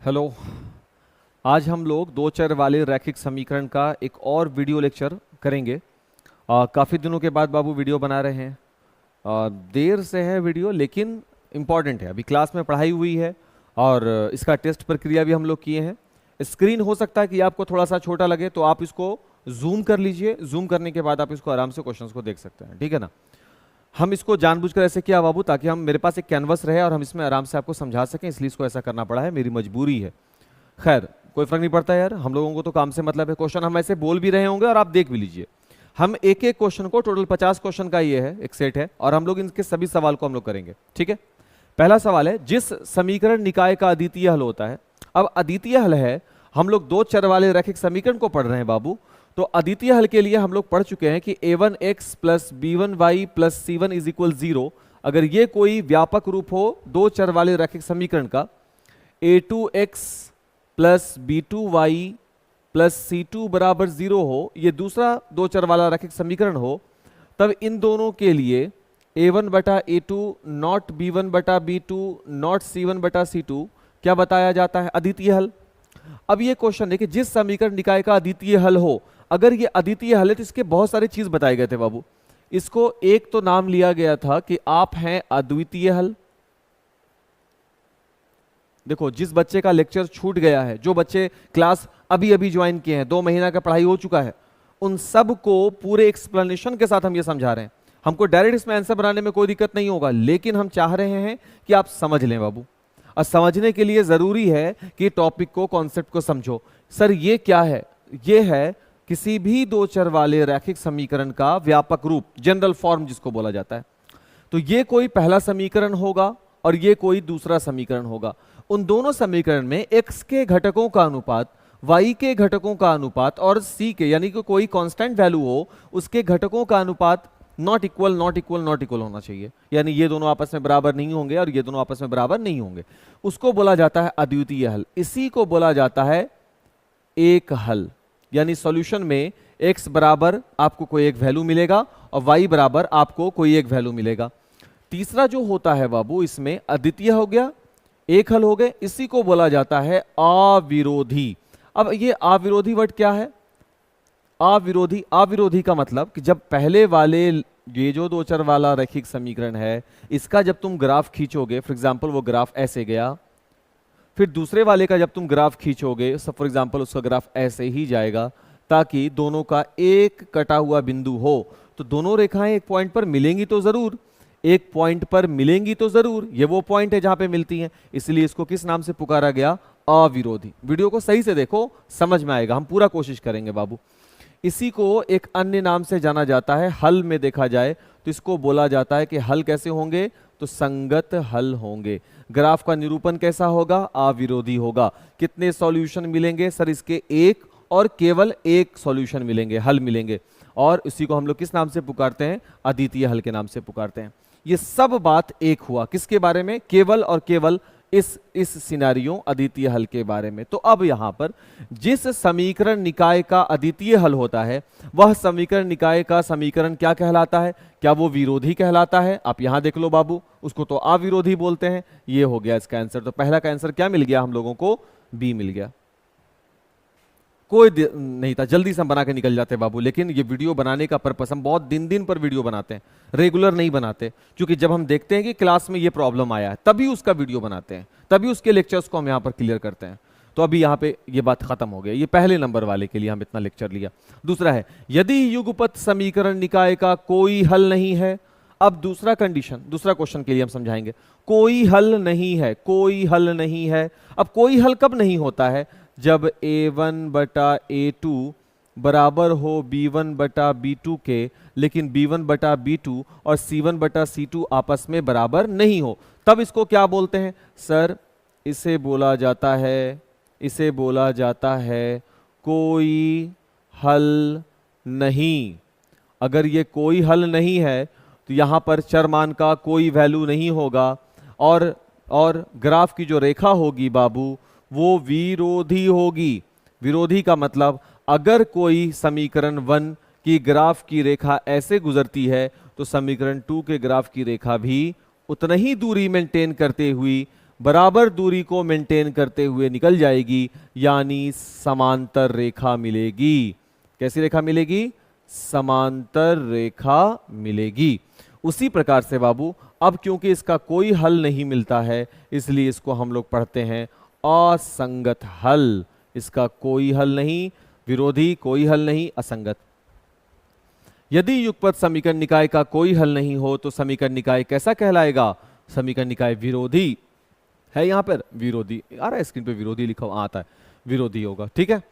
Hello. आज हम लोग दो चर वाले रैखिक समीकरण का एक और वीडियो लेक्चर करेंगे। काफ़ी दिनों के बाद बाबू वीडियो बना रहे हैं। देर से है वीडियो, लेकिन इम्पॉर्टेंट है। अभी क्लास में पढ़ाई हुई है और इसका टेस्ट प्रक्रिया भी हम लोग किए हैं। स्क्रीन हो सकता है कि आपको थोड़ा सा छोटा लगे, तो आप इसको जूम कर लीजिए। जूम करने के बाद आप इसको आराम से क्वेश्चंस को देख सकते हैं, ठीक है ना। हम इसको जानबूझकर ऐसे किया बाबू, ताकि हम मेरे पास एक कैनवस रहे और हम इसमें आराम से आपको समझा सकें, इसलिए इसको ऐसा करना पड़ा है, मेरी मजबूरी है। खैर, कोई फर्क नहीं पड़ता यार, हम लोगों को तो काम से मतलब है। क्वेश्चन हम ऐसे बोल भी रहे होंगे और आप देख भी लीजिए। हम एक एक क्वेश्चन को, टोटल 50 क्वेश्चन का ये है, एक सेट है, और हम लोग इनके सभी सवाल को हम लोग करेंगे, ठीक है। पहला सवाल है, जिस समीकरण निकाय का अद्वितीय हल होता है। अब अद्वितीय हल है, हम लोग दो चर वाले रैखिक समीकरण को पढ़ रहे हैं बाबू। तो अद्वितीय हल के लिए हम लोग पढ़ चुके हैं कि a1x plus b1y plus c1 is equal 0। अगर ये कोई व्यापक रूप हो दो चर वाले रैखिक समीकरण का, a2x plus b2y plus c2 बराबर 0 हो, ये दूसरा दो चर वाला रैखिक समीकरण हो, तब इन दोनों के लिए a1 बटा a2 नॉट b1 बटा b2 नॉट c1 बटा c2 क्या बताया जाता है? अद्वितीय हल। अब ये क्वेश्चन है कि जिस समीकरण निकाय का अद्वितीय हल हो, अगर ये अद्वितीय हल है तो इसके बहुत सारे चीज बताए गए थे बाबू। इसको एक तो नाम लिया गया था कि आप हैं अद्वितीय हल। देखो, जिस बच्चे का लेक्चर छूट गया है, जो बच्चे क्लास अभी अभी ज्वाइन किए हैं, 2 महीना का पढ़ाई हो चुका है, उन सब को पूरे एक्सप्लेनेशन के साथ हम ये समझा रहे हैं। हमको डायरेक्ट इसमें आंसर बनाने में कोई दिक्कत नहीं होगा, लेकिन हम चाह रहे हैं कि आप समझ लें बाबू। और समझने के लिए जरूरी है कि टॉपिक को, कॉन्सेप्ट को समझो। सर ये क्या है? ये है किसी भी दो चर वाले रैखिक समीकरण का व्यापक रूप, जनरल फॉर्म जिसको बोला जाता है। तो ये कोई पहला समीकरण होगा और ये कोई दूसरा समीकरण होगा। उन दोनों समीकरण में x के घटकों का अनुपात, y के घटकों का अनुपात और c के, यानी कि कोई कांस्टेंट वैल्यू हो, उसके घटकों का अनुपात not equal not equal not equal होना चाहिए। यानी ये दोनों आपस में बराबर नहीं होंगे और ये दोनों आपस में बराबर नहीं होंगे। उसको बोला जाता है अद्वितीय हल। इसी को बोला जाता है एक हल। यानी सॉल्यूशन में x बराबर आपको कोई एक वैल्यू मिलेगा और y बराबर आपको कोई एक वैल्यू मिलेगा। तीसरा जो होता है बाबू, इसमें अद्वितीय हो गया, एक हल हो गए, इसी को बोला जाता है अविरोधी। अब ये अविरोधी वर्ड क्या है? अविरोधी, अविरोधी का मतलब कि जब पहले वाले, ये जो दो चर वाला रैखिक समीकरण है, इसका जब तुम ग्राफ खींचोगे, फॉर एग्जांपल वो ग्राफ ऐसे गया, फिर दूसरे वाले का जब तुम ग्राफ खींचोगे, सब फॉर एग्जांपल उसका ग्राफ ऐसे ही जाएगा, ताकि दोनों का एक कटा हुआ बिंदु हो। तो दोनों रेखाएं एक पॉइंट पर मिलेंगी तो जरूर, एक पॉइंट पर मिलेंगी तो जरूर, ये वो पॉइंट है जहां पे मिलती हैं। इसलिए इसको किस नाम से पुकारा गया? अविरोधी। वीडियो को सही से देखो, समझ में आएगा, हम पूरा कोशिश करेंगे बाबू। इसी को एक अन्य नाम से जाना जाता है, हल में देखा जाए तो इसको बोला जाता है कि हल कैसे होंगे? तो संगत हल होंगे। ग्राफ का निरूपण कैसा होगा? अविरोधी होगा। कितने सॉल्यूशन मिलेंगे? सर इसके एक और केवल एक सॉल्यूशन मिलेंगे, हल मिलेंगे। और इसी को हम लोग किस नाम से पुकारते हैं? अद्वितीय हल के नाम से पुकारते हैं। ये सब बात एक हुआ किसके बारे में? केवल और केवल इस सिनेरियो अद्वितीय हल के बारे में। तो अब यहां पर जिस समीकरण निकाय का अद्वितीय हल होता है, वह समीकरण निकाय का समीकरण क्या कहलाता है? क्या वो विरोधी कहलाता है? आप यहां देख लो बाबू, उसको तो अविरोधी बोलते हैं। ये हो गया इसका आंसर। तो पहला का आंसर क्या मिल गया हम लोगों को? बी मिल गया। कोई नहीं था, जल्दी से हम बना के निकल जाते बाबू। लेकिन ये वीडियो बनाने का पर्पस, हम बहुत दिन दिन पर वीडियो बनाते हैं, रेगुलर नहीं बनाते, क्योंकि जब हम देखते हैं कि क्लास में ये प्रॉब्लम आया है, तभी उसका वीडियो बनाते हैं, तभी उसके लेक्चर्स को हम यहाँ पर क्लियर करते हैं। तो अभी यहाँ पे ये बात खत्म हो गई। ये पहले नंबर वाले के लिए हम इतना लेक्चर लिया। दूसरा है, यदि युगपत समीकरण निकाय का कोई हल नहीं है। अब दूसरा कंडीशन, दूसरा क्वेश्चन के लिए हम समझाएंगे। कोई हल नहीं है, कोई हल नहीं है। अब कोई हल कब नहीं होता है? जब a1 बटा a2 बराबर हो b1 बटा b2 के, लेकिन b1 बटा b2 और c1 बटा c2 आपस में बराबर नहीं हो, तब इसको क्या बोलते हैं? सर इसे बोला जाता है, इसे बोला जाता है कोई हल नहीं। अगर ये कोई हल नहीं है तो यहां पर चर मान का कोई वैल्यू नहीं होगा, और ग्राफ की जो रेखा होगी बाबू, वो विरोधी होगी। विरोधी का मतलब, अगर कोई समीकरण 1 की ग्राफ की रेखा ऐसे गुजरती है, तो समीकरण 2 के ग्राफ की रेखा भी उतना ही दूरी मेंटेन करते हुई बराबर दूरी को मेंटेन करते हुए निकल जाएगी, यानी समांतर रेखा मिलेगी। कैसी रेखा मिलेगी? समांतर रेखा मिलेगी। उसी प्रकार से बाबू, अब क्योंकि इसका कोई हल नहीं मिलता है, इसलिए इसको हम लोग पढ़ते हैं असंगत हल। इसका कोई हल नहीं, विरोधी, कोई हल नहीं, असंगत। यदि युगपत समीकरण निकाय का कोई हल नहीं हो तो समीकरण निकाय कैसा कहलाएगा? समीकरण निकाय विरोधी है। यहां पर विरोधी आ रहा है, स्क्रीन पे विरोधी लिखा हुआ आता है, विरोधी होगा। ठीक है,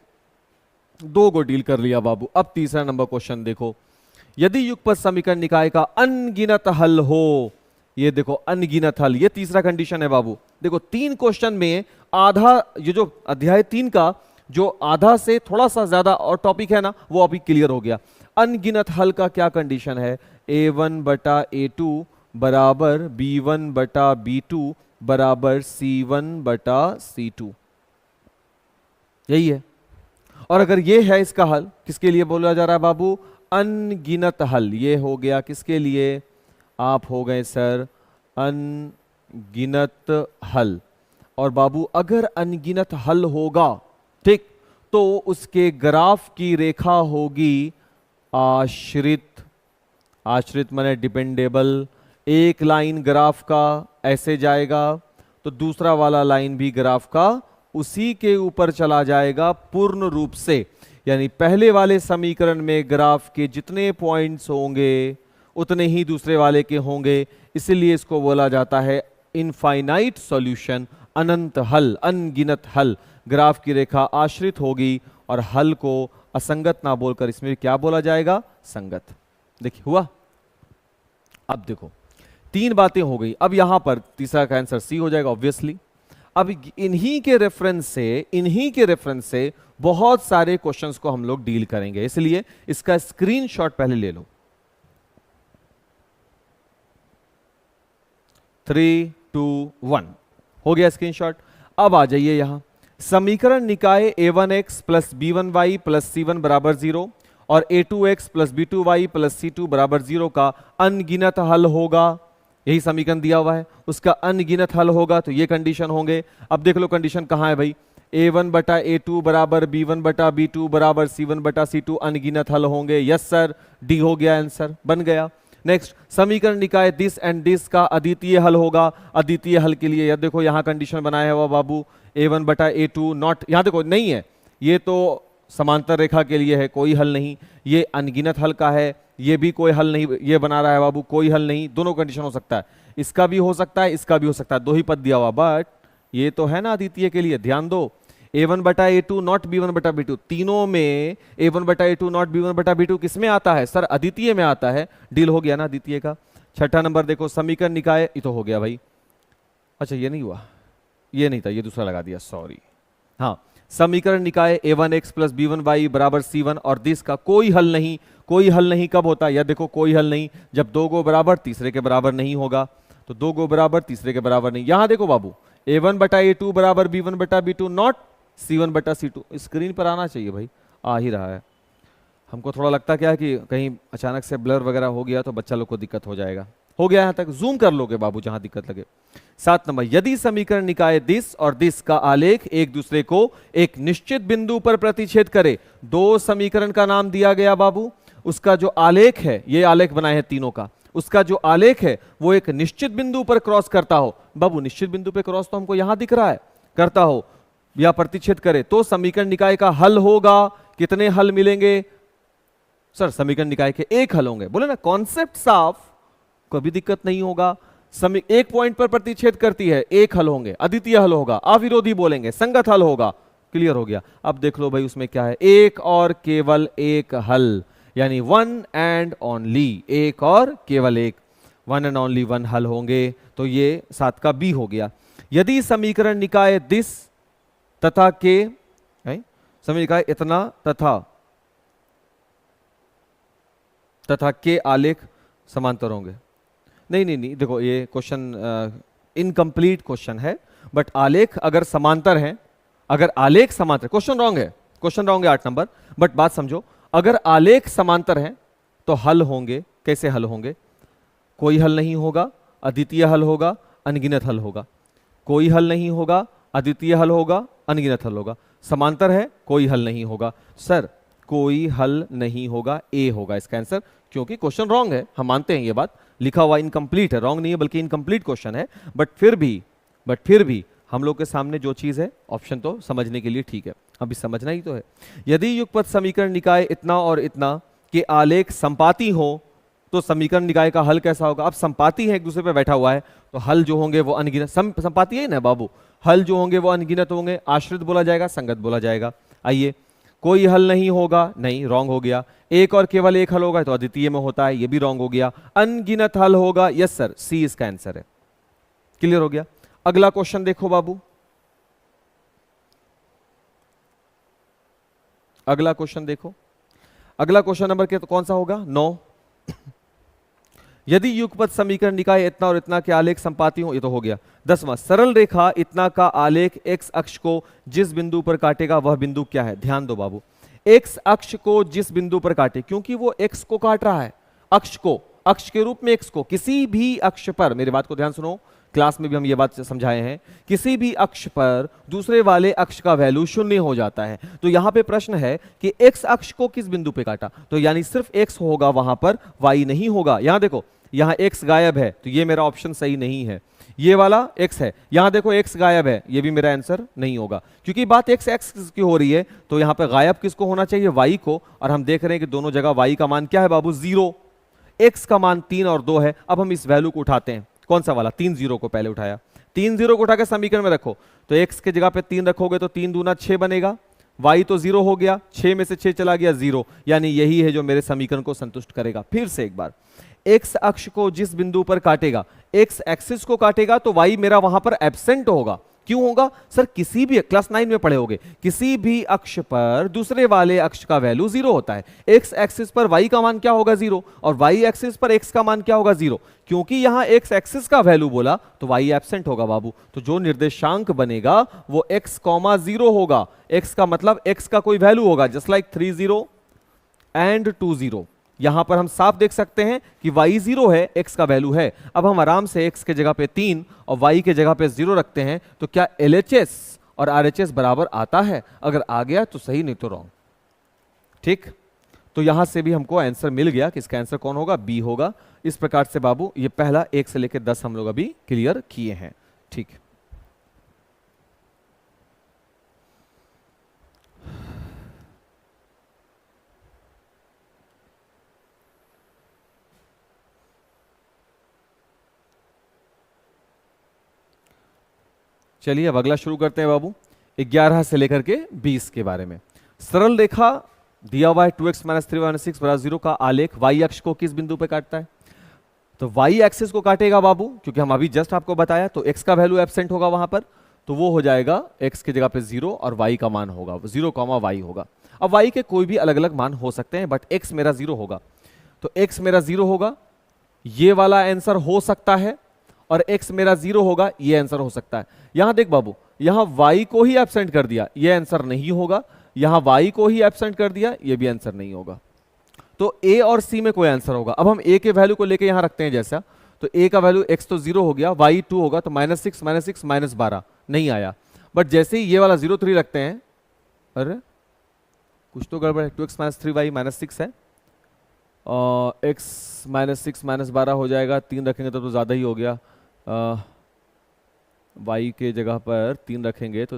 दो को डील कर लिया बाबू। अब तीसरा नंबर क्वेश्चन देखो, यदि युगपत समीकरण निकाय का अनगिनत हल हो, ये देखो अनगिनत हल, ये तीसरा कंडीशन है बाबू। देखो 3 क्वेश्चन में आधा, ये जो अध्याय 3 का जो आधा से थोड़ा सा ज्यादा और टॉपिक है ना, वो अभी क्लियर हो गया। अनगिनत हल का क्या कंडीशन है? a1 बटा a2 बराबर b1 बटा b2 बराबर c1 बटा c2, यही है। और अगर ये है इसका हल, किसके लिए बोला जा रहा है बाबू? अनगिनत हल। ये हो गया किसके लिए? आप हो गए सर अनगिनत हल। और बाबू अगर अनगिनत हल होगा, ठीक, तो उसके ग्राफ की रेखा होगी आश्रित। आश्रित माने डिपेंडेबल। एक लाइन ग्राफ का ऐसे जाएगा तो दूसरा वाला लाइन भी ग्राफ का उसी के ऊपर चला जाएगा पूर्ण रूप से। यानी पहले वाले समीकरण में ग्राफ के जितने पॉइंट्स होंगे उतने ही दूसरे वाले के होंगे, इसलिए इसको बोला जाता है इनफाइनाइट सॉल्यूशन, अनंत हल, अनगिनत हल। ग्राफ की रेखा आश्रित होगी और हल को असंगत ना बोलकर इसमें क्या बोला जाएगा? संगत। देखिए हुआ। अब देखो 3 बातें हो गई। अब यहां पर तीसरा का आंसर सी हो जाएगा ऑब्वियसली। अब इन्हीं के रेफरेंस से बहुत सारे क्वेश्चंस को हम लोग डील करेंगे, इसलिए इसका स्क्रीनशॉट पहले ले लो। 3, 2, 1 हो गया स्क्रीनशॉट। अब आ जाइए यहां, समीकरण निकाय a1x plus b1y plus c1 बराबर 0 और a2x plus b2y plus c2 बराबर 0 का अनगिनत हल होगा। यही समीकरण दिया हुआ है, उसका अनगिनत हल होगा तो ये कंडीशन होंगे। अब देख लो कंडीशन कहां है भाई? a1 बटा a2 बराबर b1 बटा b2 बराबर c1 बटा c2 अनगिनत हल होंगे। यस सर, डी हो गया आंसर, बन गया। नेक्स्ट, समीकरण निकाय दिस एंड दिस का अद्वितीय हल होगा। अद्वितीय हल के लिए यह देखो यहां कंडीशन बनाया हुआ बाबू, a1 बटा a2 नॉट, यहां देखो नहीं है, ये तो समांतर रेखा के लिए है, कोई हल नहीं। ये अनगिनत हल का है, ये भी कोई हल नहीं, ये बना रहा है बाबू, कोई हल नहीं। दोनों कंडीशन हो सकता है, इसका भी हो सकता है, इसका भी हो सकता है, दो ही पद दिया हुआ, बट ये तो है ना अद्वितीय के लिए। ध्यान दो, a1 बटा a2 नॉट b1 बटा b2, तीनों में a1 बटा a2 नॉट b1 बटा b2 किस में आता है? सर अद्वितीय में आता है। डील हो गया ना अद्वितीय का। छठा नंबर देखो, समीकरण निकाय, ये तो हो गया भाई। अच्छा ये नहीं हुआ, ये नहीं था, ये दूसरा लगा दिया, सॉरी। हाँ, समीकरण निकाय a1x प्लस b1y बराबर c1 और दिस का कोई हल नहीं। कोई हल नहीं कब होता है? या देखो कोई हल नहीं जब दो गो बराबर तीसरे के बराबर नहीं होगा, तो दो गो बराबर तीसरे के बराबर नहीं। यहां देखो बाबू, a1 बटा a2 बराबर b1 बटा b2 नॉट c1 बटा c2। स्क्रीन पर आना चाहिए भाई, आ ही रहा है। हमको थोड़ा लगता क्या है कि कहीं अचानक से ब्लर वगैरह हो गया तो बच्चा लोग को दिक्कत हो जाएगा। हो गया यहां तक, जूम कर लोगे बाबू जहां दिक्कत लगे। 7 नंबर, यदि समीकरण निकाय दिस और दिस का आलेख एक दूसरे को एक निश्चित बिंदु पर प्रतिच्छेद करे। दो समीकरण का नाम दिया गया बाबू, उसका जो आलेख है, ये आलेख बनाए हैं तीनों का, उसका जो आलेख है वो एक निश्चित बिंदु पर क्रॉस करता हो। बाबू निश्चित बिंदु पर क्रॉस तो हमको यहां दिख रहा है, करता हो या प्रतिच्छेद करे, तो समीकरण निकाय का हल होगा। कितने हल मिलेंगे? सर समीकरण निकाय के एक हल होंगे। बोले ना कॉन्सेप्ट साफ, कभी दिक्कत नहीं होगा। एक पॉइंट पर प्रतिच्छेद करती है, एक हल होंगे, अद्वितीय हल होगा, अविरोधी बोलेंगे, संगत हल होगा। क्लियर हो गया। अब देख लो भाई उसमें क्या है, एक और केवल एक हल, यानी वन एंड ओनली, एक और केवल एक, वन एंड ओनली वन हल होंगे। तो ये 7 का बी हो गया। यदि समीकरण निकाय दिस तथा के, समीकरण निकाय इतना तथा के आलेख समांतर होंगे। नहीं, देखो ये क्वेश्चन इनकम्प्लीट क्वेश्चन है, बट आलेख अगर समांतर है, अगर आलेख समांतर, क्वेश्चन रॉन्ग है 8 नंबर, बट बात समझो, अगर आलेख समांतर है तो हल होंगे। कैसे हल होंगे? कोई हल नहीं होगा, अद्वितीय हल होगा, अनगिनत हल होगा। कोई हल नहीं होगा, अद्वितीय हल होगा, अनगिनत हल होगा। समांतर है, कोई हल नहीं होगा। सर कोई हल नहीं होगा, ए होगा इसका आंसर, क्योंकि क्वेश्चन रॉन्ग है, हम मानते हैं ये बात, लिखा हुआ इनकम्प्लीट है, रॉन्ग नहीं है बल्कि इनकम्प्लीट क्वेश्चन है, बट फिर भी हम लोग के सामने जो चीज है ऑप्शन तो समझने के लिए ठीक है, अभी समझना ही तो है। यदि युगपत समीकरण निकाय इतना और इतना के आलेख संपाती हो तो समीकरण निकाय का हल कैसा होगा? अब संपाती है, एक दूसरे पे बैठा हुआ है, तो हल जो होंगे वो अनगिनत, संपाती है ना बाबू, हल जो होंगे वो अनगिनत होंगे। आश्रित बोला जाएगा, संगत बोला जाएगा। आइए, कोई हल नहीं होगा, नहीं, रॉन्ग हो गया। एक और केवल एक हल होगा तो अद्वितीय में होता है, ये भी रॉन्ग हो गया। अनगिनत हल होगा, यस सर, सी इसका आंसर है। क्लियर हो गया? अगला क्वेश्चन देखो बाबू, अगला क्वेश्चन देखो, अगला क्वेश्चन नंबर के तो कौन सा होगा? 9। यदि युगपत समीकरण निकाय इतना और इतना के आलेख संपाती हो, ये तो हो गया। 10वां, सरल रेखा इतना का आलेख एक्स अक्ष को जिस बिंदु पर काटेगा वह बिंदु क्या है? ध्यान दो बाबू, एक्स अक्ष को जिस बिंदु पर काटे, क्योंकि वो एक्स को काट रहा है, अक्ष को, अक्ष के रूप में एक्स को, किसी भी अक्ष पर, मेरी बात को ध्यान सुनो, क्लास में भी हम ये बात समझाए हैं, किसी भी अक्ष पर दूसरे वाले अक्ष का वैल्यू शून्य हो जाता है। तो यहां पे प्रश्न है कि एक्स अक्ष को किस बिंदु पे काटा, तो यानी सिर्फ एक्स होगा वहां पर, वाई नहीं होगा। यहां देखो, यहां एक्स गायब है, तो ये मेरा ऑप्शन सही नहीं है। ये वाला एक्स है, यहां देखो एक्स गायब है, ये भी मेरा आंसर नहीं होगा, क्योंकि बात एक्स एक्स की हो रही है, तो यहां पे गायब किसको होना चाहिए? वाई को। और हम देख रहे हैं कि दोनों जगह वाई का मान क्या है बाबू? 0। एक्स का मान 3 और 2 है। अब हम इस वैल्यू को उठाते हैं, कौन सा वाला? 3 0 को पहले उठाया, 3 0 को उठाकर समीकरण में रखो, तो x के जगह पे 3 रखोगे तो 3 दूना 6 बनेगा, y तो 0 हो गया, 6 में से 6 चला गया 0, यानी यही है जो मेरे समीकरण को संतुष्ट करेगा। फिर से एक बार, x अक्ष को जिस बिंदु पर काटेगा, x एक्सिस को काटेगा, तो y मेरा वहां पर एब्सेंट होगा। क्यों होगा सर? किसी भी, क्लास 9 में पढ़े होगे, किसी भी अक्ष पर दूसरे वाले अक्ष का वैल्यू 0 होता है। x एक्सिस पर y का मान क्या होगा? 0, और y एक्सिस पर x का मान क्या होगा? 0। क्योंकि यहां x एक्सिस का वैल्यू बोला तो y एब्सेंट होगा बाबू, तो जो निर्देशांक बनेगा वो x, 0 होगा। x का मतलब x का कोई वैल्यू होगा, जस्ट लाइक 3 0 एंड 2 0। यहां पर हम साफ देख सकते हैं कि y 0 है, x का वैल्यू है। अब हम आराम से x के जगह पे 3 और y के जगह पे 0 रखते हैं, तो क्या LHS और RHS बराबर आता है? अगर आ गया तो सही, नहीं तो रॉन्ग। ठीक, तो यहां से भी हमको आंसर मिल गया कि इसका आंसर कौन होगा? बी होगा। इस प्रकार से बाबू ये पहला 1 से लेकर 10 हम लोग अभी क्लियर किए हैं। ठीक, चलिए अब अगला शुरू करते हैं बाबू, 11 से लेकर के 20 के बारे में। सरल रेखा दिया हुआ है 2x - 3y - 6 = 0 का आलेख y अक्ष को किस बिंदु पे काटता है? तो y एक्सिस को काटेगा बाबू, क्योंकि हम अभी जस्ट आपको बताया, तो x का वैल्यू एब्सेंट होगा वहां पर, तो वो हो जाएगा x की जगह पे 0 और y का मान होगा 0, y होगा। अब y के कोई भी अलग अलग मान हो सकते हैं, बट x मेरा 0 होगा, तो x मेरा 0 होगा, ये वाला आंसर हो सकता है, और x मेरा 0 होगा, ये आंसर हो सकता है। यहां देख बाबू, यहां y को ही एब्सेंट कर दिया, ये आंसर नहीं होगा, यहां y को ही एब्सेंट कर दिया, ये भी आंसर नहीं होगा। तो a और c में कोई आंसर होगा। अब हम a के वैल्यू को लेके यहां रखते हैं जैसा, तो a का वैल्यू x तो 0 हो गया, y 2 होगा, तो -6 -6 नहीं आया। बट जैसे ही ये वाला 0 3 रखते हैं, अरे कुछ तो गड़बड़ है, 2x - 3y - 6 है, x -6 -12 हो जाएगा, 3 रखेंगे तो ज्यादा ही हो गया, y के जगह पर 3 रखेंगे तो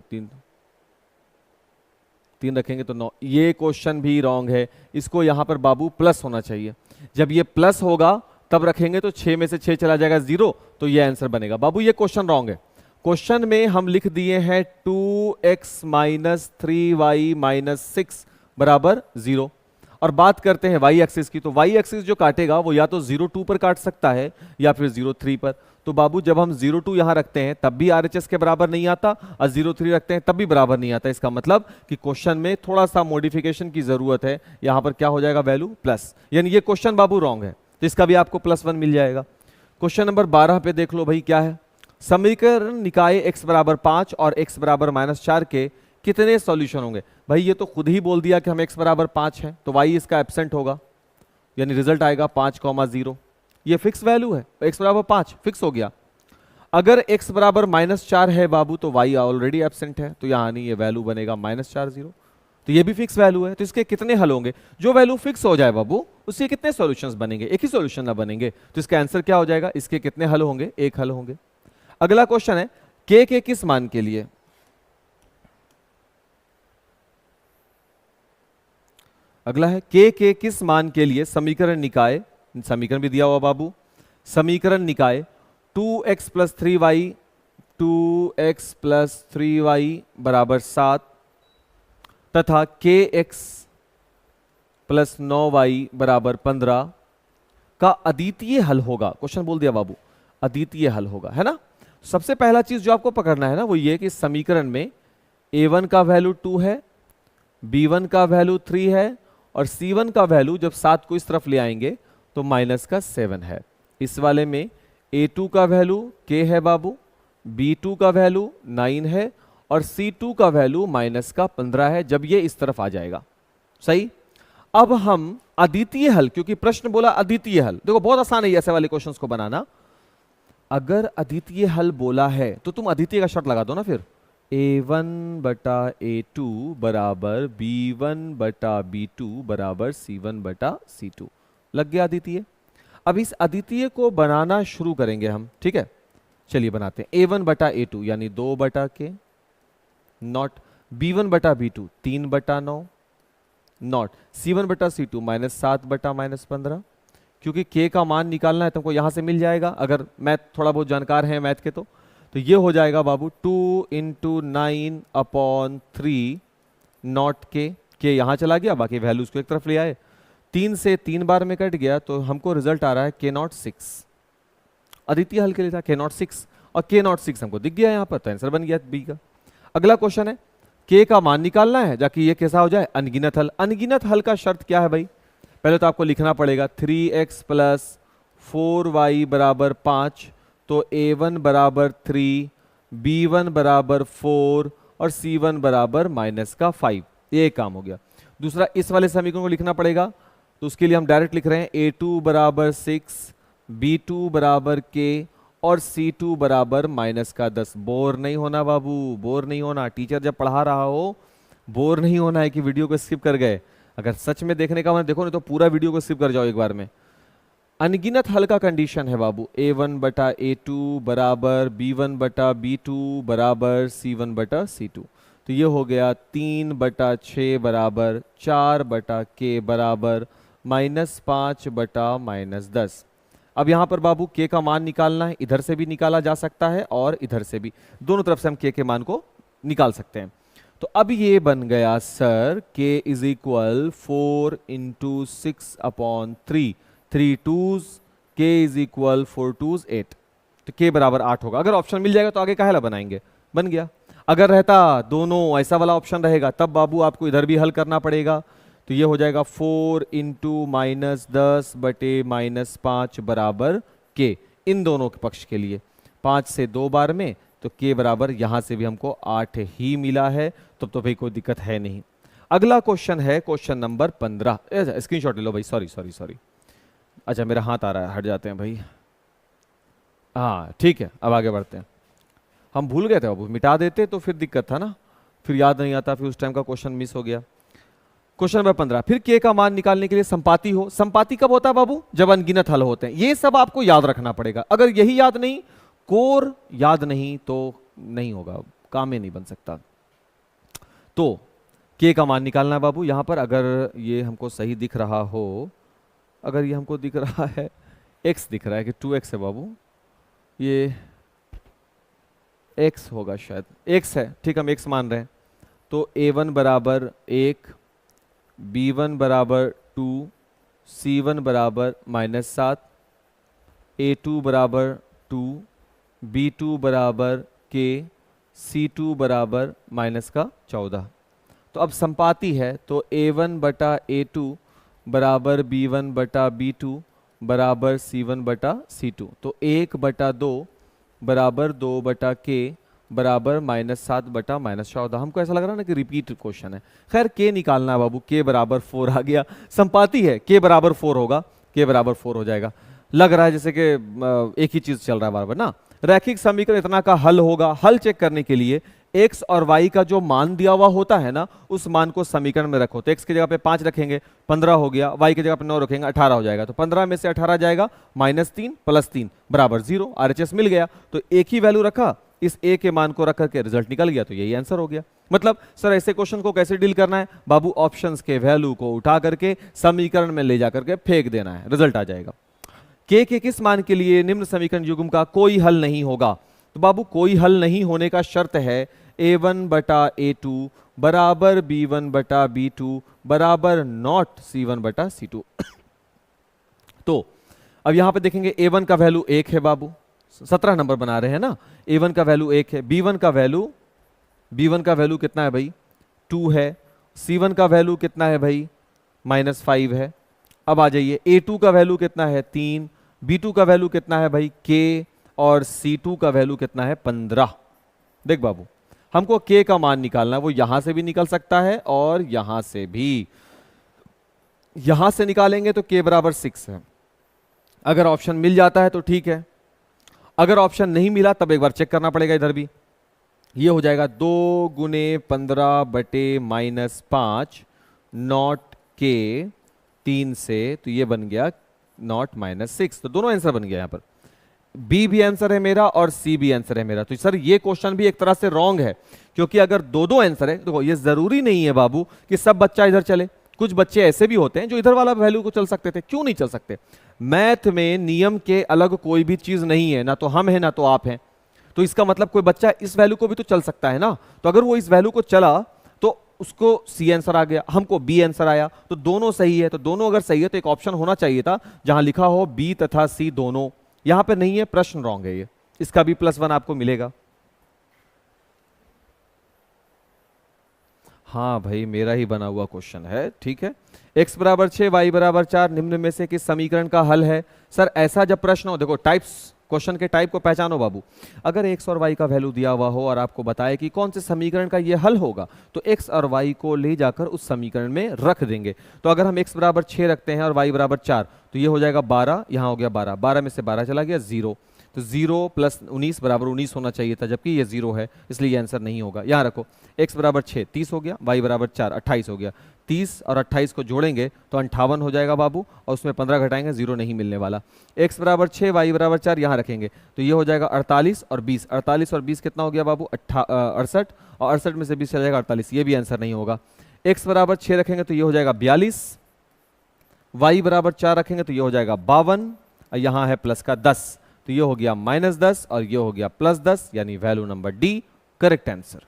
3 रखेंगे तो 9। ये क्वेश्चन भी रॉन्ग है, इसको यहां पर बाबू प्लस होना चाहिए। जब ये प्लस होगा तब रखेंगे तो 6 में से 6 चला जाएगा 0, तो ये आंसर बनेगा। बाबू ये क्वेश्चन रॉन्ग है। क्वेश्चन में हम लिख दिए हैं 2x - 3y - 6 = 0, और बात करते हैं y एक्सिस की, तो y एक्सिस जो काटेगा वो या तो 0 2 पर काट सकता है या फिर 0 3 पर। तो बाबू जब हम 0 2 यहां रखते हैं तब भी RHS के बराबर नहीं आता, और 0 3 रखते हैं तब भी बराबर नहीं आता। इसका मतलब कि क्वेश्चन में थोड़ा सा मॉडिफिकेशन की जरूरत है। यहां पर क्या हो जाएगा? वैल्यू प्लस, यानी ये क्वेश्चन बाबू रॉन्ग है, तो इसका भी आपको +1 मिल जाएगा। क्वेश्चन नंबर 12 पे देख लो भाई, क्या है? समीकरण निकाय x = 5 और x = -4 के कितने सॉल्यूशन होंगे? भाई ये तो खुद ही बोल दिया कि हम x = 5 है, तो y इसका एब्सेंट होगा, यानी रिजल्ट आएगा 5, 0। ये फिक्स वैल्यू है, x = 5 फिक्स हो गया। अगर x बराबर -4 है बाबू तो y ऑलरेडी एब्सेंट है, तो यहाँ नहीं, ये वैल्यू बनेगा -4 0। तो ये भी फिक्स वैल्यू है, तो इसके कितने हल होंगे? जो वैल्यू फिक्स हो जाए बाबू उसके कितने सॉल्यूशंस बनेंगे? एक ही सॉल्यूशन ना बनेंगे, तो इसका आंसर क्या हो जाएगा? इसके कितने हल होंगे? एक हल होंगे। अगला क्वेश्चन है k के किस मान के लिए? अगला है k के किस मान के लिए समीकरण निकाय, समीकरण भी दिया हुआ बाबू, समीकरण निकाय 2x + 3y 2x + 3y = 7 तथा kx + 9y = 15 का अद्वितीय हल होगा। क्वेश्चन बोल दिया बाबू, अद्वितीय हल होगा, है ना। सबसे पहला चीज जो आपको पकड़ना है ना वो ये कि इस समीकरण में a1 का वैल्यू 2 है, b1 का वैल्यू 3 है और c1 का वैल्यू जब 7 को इस तरफ ले आएंगे तो -7 है। इस वाले में a2 का वैल्यू k है बाबू, b2 का वैल्यू 9 है और c2 का वैल्यू -15 है जब ये इस तरफ आ जाएगा। सही। अब हम अद्वितीय हल, क्योंकि प्रश्न बोला अद्वितीय हल, देखो बहुत आसान है ऐसे वाले क्वेश्चंस को बनाना। अगर अद्वितीय हल बोला है तो तुम अद्वितीय का शर्त लगा दो ना, फिर a1/a2 बराबर b1/b2 बराबर c1/c2, लग गया अद्वितीय। अब इस अद्वितीय को बनाना शुरू करेंगे हम, ठीक है। चलिए बनाते हैं। a1/a2 यानी 2/k, not b1/b2 3/9, not c1/c2 -7/-15, क्योंकि k का मान निकालना है तुमको यहां से मिल जाएगा, अगर मैथ थोड़ा बहुत जानकार है मैथ के तो ये हो जाएगा बाबू 2 × 9/3 नॉट k यहां चला गया, बाकी वैल्यूज को एक तरफ ले आए, 3 से 3 बार में कट गया तो हमको रिजल्ट आ रहा है k06। अद्वितीय हल के लिए था k06 और k06 हमको दिख गया यहाँ पर, तो आंसर बन गया बी का। अगला क्वेश्चन है k का मान निकालना है, जाकि ये कैसा हो जाए? अनगिनत हल। अनगिनत हल का शर्त क्या है भाई? पहले तो आपको लिखना पड़ेगा 3x + 4y = 5, तो a1 = 3, b1 = 4 और c1 = -5। ये काम हो गया। दूसरा, इस वाले समीकरण को लिखना पड़ेगा, तो उसके लिए हम डायरेक्ट लिख रहे हैं a2 = 6, b2 = k और c2 = -10। बोर नहीं होना बाबू, बोर नहीं होना। टीचर जब पढ़ा रहा हो बोर नहीं होना है कि वीडियो को स्किप कर गए। अगर सच में देखने का मन देखो नहीं तो पूरा वीडियो को स्किप कर जाओ एक बार में। अनगिनत हल का कंडीशन है बाबू a1/a2 बराबर b1/b2 बराबर c1/c2, तो ये हो गया 3/6 बराबर 4/k बराबर -5/-10। अब यहां पर बाबू k का मान निकालना है, इधर से भी निकाला जा सकता है और इधर से भी, दोनों तरफ से हम k के मान को निकाल सकते हैं। तो अब ये बन गया sir k = 4 × 6/3, 3 2s, k = 4 2s 8, तो k बराबर 8 होगा। अगर ऑप्शन मिल जाएगा तो आगे काहे ला बनाएंगे, बन गया। अगर रहता दोनों ऐसा वाला ऑप्शन रहेगा तब बाबू आपको इधर भी हल करना पड़ेगा, तो ये हो जाएगा 4 × -10/-5 बराबर k, इन दोनों के पक्ष के लिए 5 से 2 बार में, तो k बराबर यहां से भी हमको 8 ही मिला है, तब तो भाई कोई दिक्कत है नहीं। अगला क्वेश्चन है क्वेश्चन नंबर 15। स्क्रीनशॉट ले लो भाई, सॉरी। अच्छा मेरा हाथ आ रहा है, हट जाते हैं भाई। हाँ ठीक है, अब आगे बढ़ते हैं। हम भूल गए थे बाबू, मिटा देते तो फिर दिक्कत था ना, फिर याद नहीं आता, फिर उस टाइम का क्वेश्चन मिस हो गया। क्वेश्चन नंबर 15, फिर k का मान निकालने के लिए संपाती हो। संपाती कब होता है बाबू? जब अनगिनत हल होते हैं। ये सब आपको याद रखना पड़ेगा। अगर यही याद नहीं, कोर याद नहीं, तो नहीं होगा, काम ही नहीं बन सकता। तो k का मान निकालना है बाबू। यहां पर अगर ये हमको सही दिख रहा हो, अगर ये हमको दिख रहा है x दिख रहा है कि 2x है बाबू, ये x होगा शायद, x है, ठीक, हम x मान रहे हैं। तो a1 बराबर 1, b1 बराबर 2, c1 बराबर -7, a2 बराबर 2, b2 बराबर k, c2 बराबर -14। तो अब संपाती है, तो a1/a2 बराबर b1/b2 बराबर c1/c2, तो 1/2 बराबर 2/k बराबर -7/-14। हमको ऐसा लग रहा है ना कि रिपीट क्वेश्चन है। खैर k निकालना है बाबू, k बराबर 4 आ गया। संपाती है, k बराबर 4 होगा, k बराबर 4 हो जाएगा। लग रहा है जैसे कि एक ही चीज चल रहा है बार बार ना। रैखिक समीकरण इतना का हल होगा। हल चेक करने के लिए x और y का जो मान दिया हुआ होता है ना, उस मान को समीकरण में रखो। तो x की जगह पे 5 रखेंगे 15 हो गया, y की जगह पे 9 रखेंगे 18 हो जाएगा। तो 15 में से 18 जाएगा, -3 + 3 बराबर 0। RHS मिल गया, तो एक ही वैल्यू रखा, इस a के मान को रख करके रिजल्ट निकल गया। तो यही आंसर हो गया। मतलब सर ऐसे क्वेश्चन को कैसे डील करना है बाबू? ऑप्शंस के वैल्यू को उठा करके समीकरण में ले जा करके फेंक देना है, रिजल्ट आ जाएगा। k के किस मान के लिए निम्न समीकरण युग्म का कोई हल नहीं होगा? तो बाबू कोई हल नहीं होने का शर्त है a1 बटा a2 बराबर b1 बटा b2 बराबर नॉट c1 बटा c2। तो अब यहां पे देखेंगे a1 का वैल्यू 1 है बाबू, 17 नंबर बना रहे हैं ना। a1 का वैल्यू 1 है, b1 का वैल्यू कितना है भाई? 2 है। c1 का वैल्यू कितना है भाई? -5 है। अब आ जाइए, a2 का वैल्यू कितना है? 3। b2 का वैल्यू कितना है भाई? k। और c2 का वैल्यू कितना है? 15। देख बाबू, हमको k का मान निकालना है, वो यहां से भी निकल सकता है और यहां से भी। यहां से निकालेंगे तो k बराबर 6 है। अगर ऑप्शन मिल जाता है तो ठीक है, अगर ऑप्शन नहीं मिला तब एक बार चेक करना पड़ेगा। इधर भी ये हो जाएगा 2 × 15 बटे -5 नॉट k 3 से, तो ये बन गया नॉट -6। तो दोनों आंसर बन गया। यहां पर बी भी आंसर है मेरा और सी भी आंसर है मेरा। तो सर ये क्वेश्चन भी एक तरह से रॉन्ग है, क्योंकि अगर दो आंसर है तो ये जरूरी नहीं है बाबू कि सब बच्चा इधर चले। कुछ बच्चे ऐसे भी होते हैं जो इधर वाला वैल्यू को चल सकते थे। क्यों नहीं चल सकते? मैथ में नियम के अलग कोई भी चीज नहीं है, ना तो हम है ना तो आप हैं। तो इसका मतलब कोई बच्चा इस वैल्यू को भी तो चल सकता है ना। तो अगर वो इस वैल्यू को चला तो उसको सी आंसर आ गया, हमको बी आंसर आया, तो दोनों सही है। तो दोनों अगर सही है तो एक ऑप्शन होना चाहिए था जहां लिखा हो बी तथा सी दोनों। यहां पे नहीं है, प्रश्न रॉन्ग है ये। इसका भी +1 आपको मिलेगा। हाँ भाई, मेरा ही बना हुआ क्वेश्चन है, ठीक है। x बराबर 6 y बराबर 4 निम्न में से किस समीकरण का हल है? सर ऐसा जब प्रश्न हो, देखो टाइप्स, क्वेश्चन के टाइप को पहचानो बाबू। अगर x और y का वैल्यू दिया हुआ हो और आपको बताए कि कौन से समीकरण का ये हल होगा, तो x और y को ले जाकर उस समीकरण में रख देंगे। तो अगर हम x बराबर 6 रखते हैं और y बराबर 4, तो ये हो जाएगा 12, यहां हो गया 12, 12 में से 12 चला गया 0। तो 0 + 19 बराबर 19 होना चाहिए था, जबकि ये 0 है, इसलिए ये आंसर नहीं होगा। यहां रखो, x बराबर 6 30 हो गया, y बराबर 4 28 हो गया। 30 और 28 को जोड़ेंगे तो 58 हो जाएगा बाबू, और उसमें 15 घटाएंगे 0 नहीं मिलने वाला। x बराबर 6 y बराबर 4 यहाँ रखेंगे तो ये हो जाएगा 48 और 20। 48 और 20 कितना हो गया बाबू? 68, और 68 में से 20 चला जाएगा 48। ये भी आंसर नहीं होगा। x बराबर 6 रखेंगे तो ये हो जाएगा 42, y बराबर 4 रखेंगे तो ये हो जाएगा 52, और यहाँ है प्लस का 10, तो ये हो गया -10 और ये हो गया +10, यानी value number D correct answer.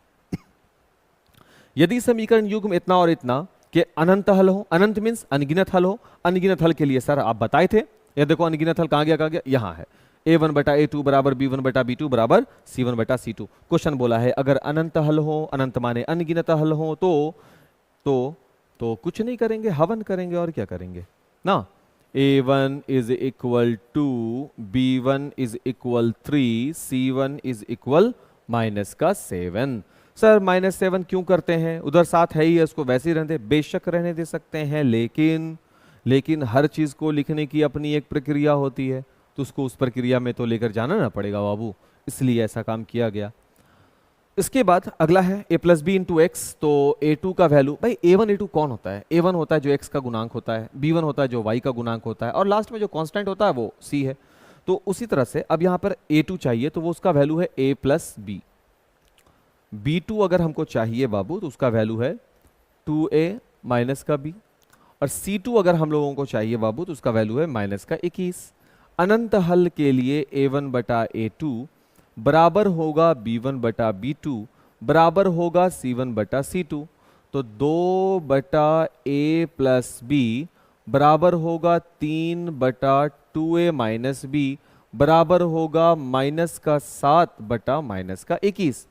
यदि समीकरण युग्म इतना और इतना के अनंत हल हो, अनंत मींस अनगिनत हल हो, अनगिनत हल के लिए सर आप बताए थे, ये देखो अनगिनत हल कहां गया, यहाँ है। a1 बटा a2 बराबर b1 बटा b2 बराबर c1 बटा c2। क्वेश्चन बोला है अगर अनंत हल हो, अनंत माने अनगिनत हल हो, तो कुछ नहीं करेंगे, हवन करेंगे और क्या करेंगे ना। a1 is equal to b1 is equal 3, c1 is equal -7। Sir -7 क्यों करते हैं? उधर 7 है ही है, उसको वैसे ही रहने दे। बेशक रहने दे सकते हैं, लेकिन हर चीज को लिखने की अपनी एक प्रक्रिया होती है, तो उसको उस प्रक्रिया में तो लेकर जाना ना पड़ेगा बाबू, इसलिए ऐसा काम किया गया। इसके बाद अगला है a + b × x। तो a2 का वैल्यू, भाई a1 a2 कौन होता है? a1 होता है जो x का गुणांक होता है, b1 होता है जो y का गुणांक होता है, और लास्ट में जो कांस्टेंट होता है वो c है। तो उसी तरह से अब यहाँ पर a2 चाहिए तो वो उसका वैल्यू है a + b। b2 अगर हमको चाहिए बाबू तो उसका वैल्यू है 2a - का b, और c2 अगर हम लोगों को चाहिए बाबू तो उसका वैल्यू है -21। अनंत हल के लिए a1 बटा a2 बराबर होगा b1 बटा b2 बराबर होगा c1 बटा c2। तो 2 बटा a + b बराबर होगा 3 बटा 2a - b बराबर होगा -7 बटा -21।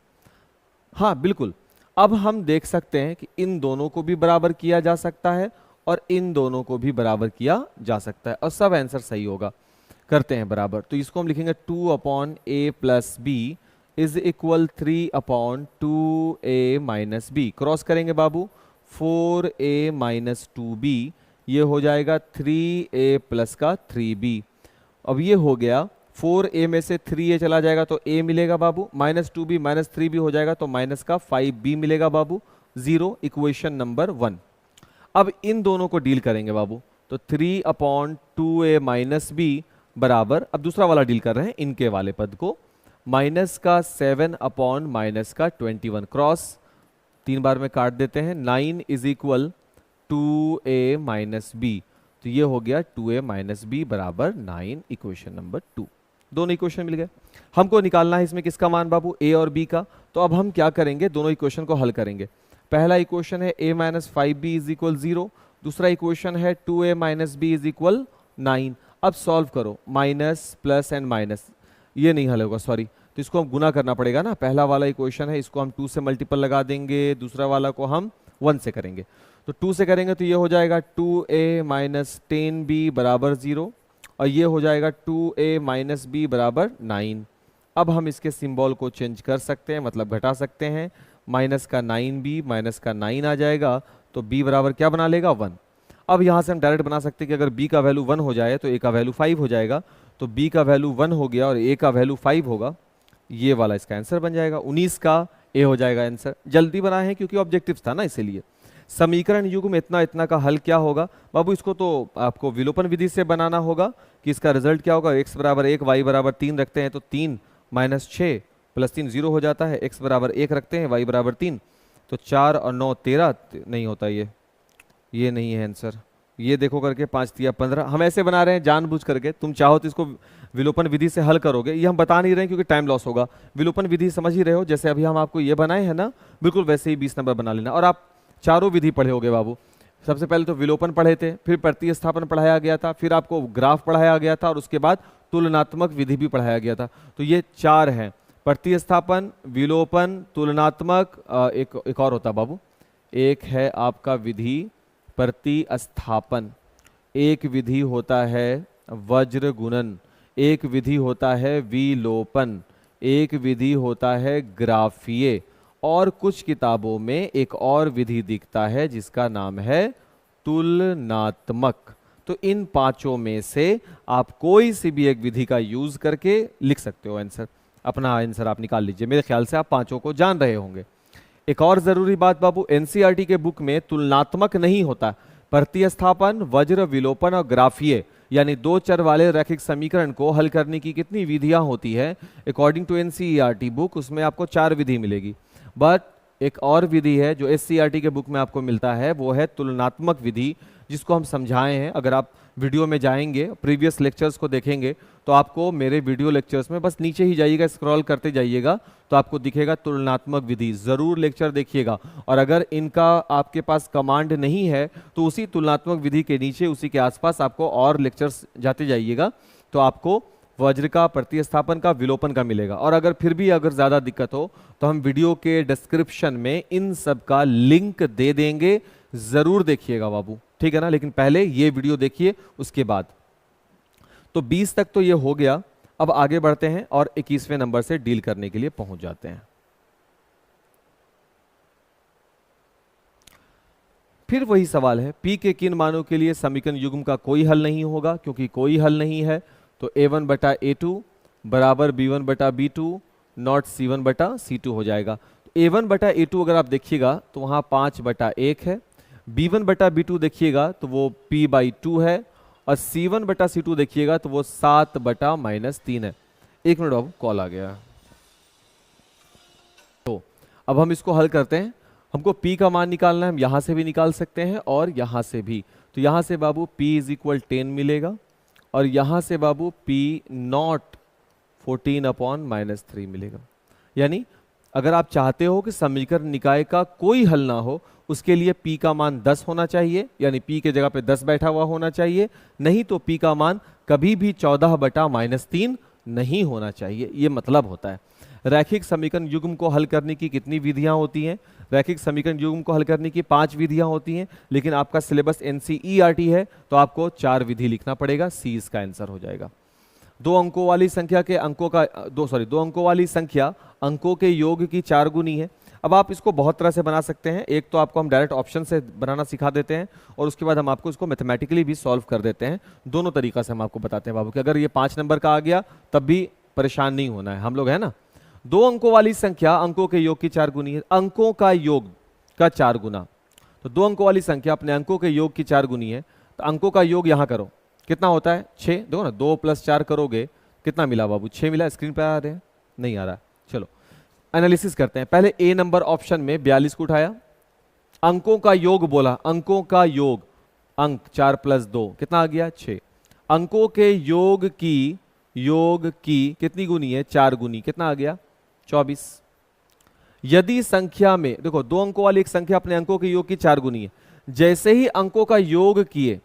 हाँ बिल्कुल, अब हम देख सकते हैं कि इन दोनों को भी बराबर किया जा सकता है और इन दोनों को भी बराबर किया जा सकता है, और सब आंसर सही होगा। करते हैं बराबर, तो इसको हम लिखेंगे 2/a + b is equal 3/2a - b। Cross करेंगे बाबू, 4a - 2b, ये हो जाएगा 3a + का 3b। अब ये हो गया 4a में से 3a चला जाएगा तो a मिलेगा बाबू, -2b -3b हो जाएगा तो माइनस का 5b मिलेगा बाबू, 0, इक्वेशन नंबर 1। अब इन दोनों को डील करेंगे बाबू, तो 3/2a माइनस b बराबर, अब दूसरा वाला डील कर रहे हैं इनके वाले पद को, माइनस का 7/-21 क्रॉस 3 बार में काट देते हैं, 9 is equal 2a minus b, तो ये हो गया 2a माइनस b बराबर 9, इक्वेशन नंबर 2। दोनों इक्वेशन मिल गए। हमको निकालना है इसमें किसका मान बाबू, a और b का। तो अब हम क्या करेंगे, दोनों इक्वेशन को हल करेंगे। पहला इक्वेशन है a minus 5b is equal 0, दूसरा इक्वेशन है 2a minus b is equal 9। अब सॉल्व करो, माइनस प्लस एंड माइनस, ये नहीं हल होगा सॉरी, तो इसको हम गुना करना पड़ेगा ना। पहला वाला इक्वेशन है, इसको हम 2 से मल्टीपल लगा देंगे, दूसरा वाला को हम 1 से करेंगे। तो 2 से करेंगे तो ये हो जाएगा 2a माइनस 10b बराबर 0, और ये हो जाएगा 2a माइनस b बराबर 9। अब हम इसके सिंबल को चेंज कर सकते हैं, मतलब घटा सकते हैं, माइनस का 9b माइनस का 9 आ जाएगा, तो b बराबर क्या बना लेगा, 1। अब यहाँ से हम डायरेक्ट बना सकते हैं कि अगर b का वैल्यू 1 हो जाए तो a का वैल्यू 5 हो जाएगा, तो b का वैल्यू 1 हो गया और a का वैल्यू 5 होगा, ये वाला इसका आंसर बन जाएगा, 19 का a हो जाएगा आंसर। जल्दी बनाए हैं क्योंकि ऑब्जेक्टिव था ना, इसीलिए। समीकरण युग्म इतना इतना का हल क्या होगा बाबू, इसको तो आपको विलोपन विधि से बनाना होगा कि इसका रिजल्ट क्या होगा। x बराबर 1 y बराबर 3 रखते हैं तो 3 माइनस 6 प्लस 3 0 हो जाता है, x बराबर 1 रखते हैं y बराबर 3 तो 4 और 9 13 नहीं होता, ये नहीं है आंसर। ये देखो करके 5 3 15, हम ऐसे बना रहे हैं जानबूझ करके, तुम चाहो तो इसको विलोपन विधि से हल करोगे, ये हम बता नहीं रहे हैं क्योंकि टाइम लॉस होगा। विलोपन विधि समझ ही रहे हो, जैसे अभी हम आपको ये बनाए हैं ना, बिल्कुल वैसे ही 20 नंबर बना लेना। और आप चारों विधि पढ़े होगे बाबू, सबसे पहले तो विलोपन पढ़े थे, फिर प्रतिस्थापन पढ़ाया गया था, फिर आपको ग्राफ पढ़ाया गया था, और उसके बाद तुलनात्मक विधि भी पढ़ाया गया था। तो ये 4 हैं, प्रतिस्थापन, विलोपन, तुलनात्मक, एक और होता बाबू, एक है आपका विधि प्रतिस्थापन, एक विधि होता है वज्र गुणन, एक विधि होता है विलोपन, एक विधि होता है ग्राफीय, और कुछ किताबों में एक और विधि दिखता है जिसका नाम है तुलनात्मक। तो इन 5 में से आप कोई सी भी एक विधि का यूज करके लिख सकते हो आंसर, अपना आंसर आप निकाल लीजिए। मेरे ख्याल से आप 5 को जान रहे होंगे। एक और जरूरी बात बाबू, एनसीईआरटी के बुक में तुलनात्मक नहीं होता, प्रतिस्थापन, वज्र, विलोपन और ग्राफीय यानी 2 चर वाले रैखिक समीकरण को हल करने की कितनी विधियां होती है अकॉर्डिंग टू एनसीईआरटी बुक, उसमें आपको 4 विधि मिलेगी। बट एक और विधि है जो एससीईआरटी के बुक में आपको मिलता है, वो है तुलनात्मक विधि, जिसको हम समझाए हैं। अगर आप वीडियो में जाएंगे, प्रीवियस लेक्चर्स को देखेंगे, तो आपको मेरे वीडियो लेक्चर्स में बस नीचे ही जाइएगा, स्क्रॉल करते जाइएगा तो आपको दिखेगा तुलनात्मक विधि, जरूर लेक्चर देखिएगा। और अगर इनका आपके पास कमांड नहीं है तो उसी तुलनात्मक विधि के नीचे, उसी के आसपास आपको और लेक्चर्स जाते जाइएगा तो आपको वज्र का, प्रतिस्थापन का, विलोपन का मिलेगा। और अगर फिर भी अगर ज़्यादा दिक्कत हो तो हम वीडियो के डिस्क्रिप्शन में इन सब का लिंक दे देंगे, ज़रूर देखिएगा बाबू, ठीक है ना। लेकिन पहले ये वीडियो देखिए, उसके बाद। तो 20 तक तो ये हो गया। अब आगे बढ़ते हैं और 21वें नंबर से डील करने के लिए पहुंच जाते हैं। फिर वही सवाल है, p के किन मानों के लिए समीकरण युग्म का कोई हल नहीं होगा, क्योंकि कोई हल नहीं है तो a1 बटा a2 बराबर b1 बटा b2 नॉट c1 बटा c2 हो जाएगा। a1 बटा a2 अगर आप देखिएगा तो वहां 5 बटा 1 है, b1 बटा b2 देखिएगा तो वो p/2 है, और c1 बटा c2 देखिएगा तो वो 7 बटा -3 है। 1 मिनट बाबू, कॉल आ गया। तो अब हम इसको हल करते हैं। हमको p का मान निकालना है, हम यहां से भी निकाल सकते हैं और यहां से भी। तो यहां से बाबू p = 10 मिलेगा, और यहां से बाबू p नॉट 14/-3 मिलेगा। यानी अगर आप चाहते हो कि समीकरण निकाय का कोई हल ना हो, उसके लिए p का मान 10 होना चाहिए, यानी p के जगह पे 10 बैठा हुआ होना चाहिए, नहीं तो p का मान कभी भी 14/-3 नहीं होना चाहिए। ये मतलब होता है। रैखिक समीकरण युग्म को हल करने की कितनी विधियां होती हैं? रैखिक समीकरण युग्म को हल करने की 5 विधियां होती हैं, लेकिन आपका सिलेबस एनसीईआरटी है तो आपको 4 विधि लिखना पड़ेगा। सी इसका आंसर हो जाएगा। 2 अंकों वाली संख्या के अंकों का 2 अंकों वाली संख्या अंकों के योग की 4 गुनी है। अब आप इसको बहुत तरह से बना सकते हैं। एक तो आपको हम डायरेक्ट ऑप्शन से बनाना सिखा देते हैं और उसके बाद हम आपको इसको मैथमेटिकली भी सॉल्व कर देते हैं। दोनों तरीका से हम आपको बताते हैं बाबू कि अगर ये 5 नंबर का आ गया तब भी परेशान नहीं होना है, हम लोग है ना। 2 अंकों वाली संख्या अंकों के योग की 4 गुनी है, अंकों का योग का 4 गुना। तो 2 अंकों वाली संख्या अपने अंकों के योग की 4 गुनी है, तो अंकों का योग यहां करो, कितना होता है 6। देखो ना 2 + 4 करोगे कितना मिला बाबू, 6 मिला। स्क्रीन पे आ रहे हैं, नहीं आ रहा, चलो एनालिसिस करते हैं। पहले ए नंबर ऑप्शन में 42 को उठाया, अंकों का योग बोला, अंकों का योग, अंक 4 + 2 कितना आ गया 6। अंकों के योग की कितनी गुनी है 4 गुनी, कितना आ गया 24। यदि संख्या में देखो 2 अंकों वाली एक संख्या अपने अंकों के योग की 4 गुनी है, जैसे ही अंकों का योग किए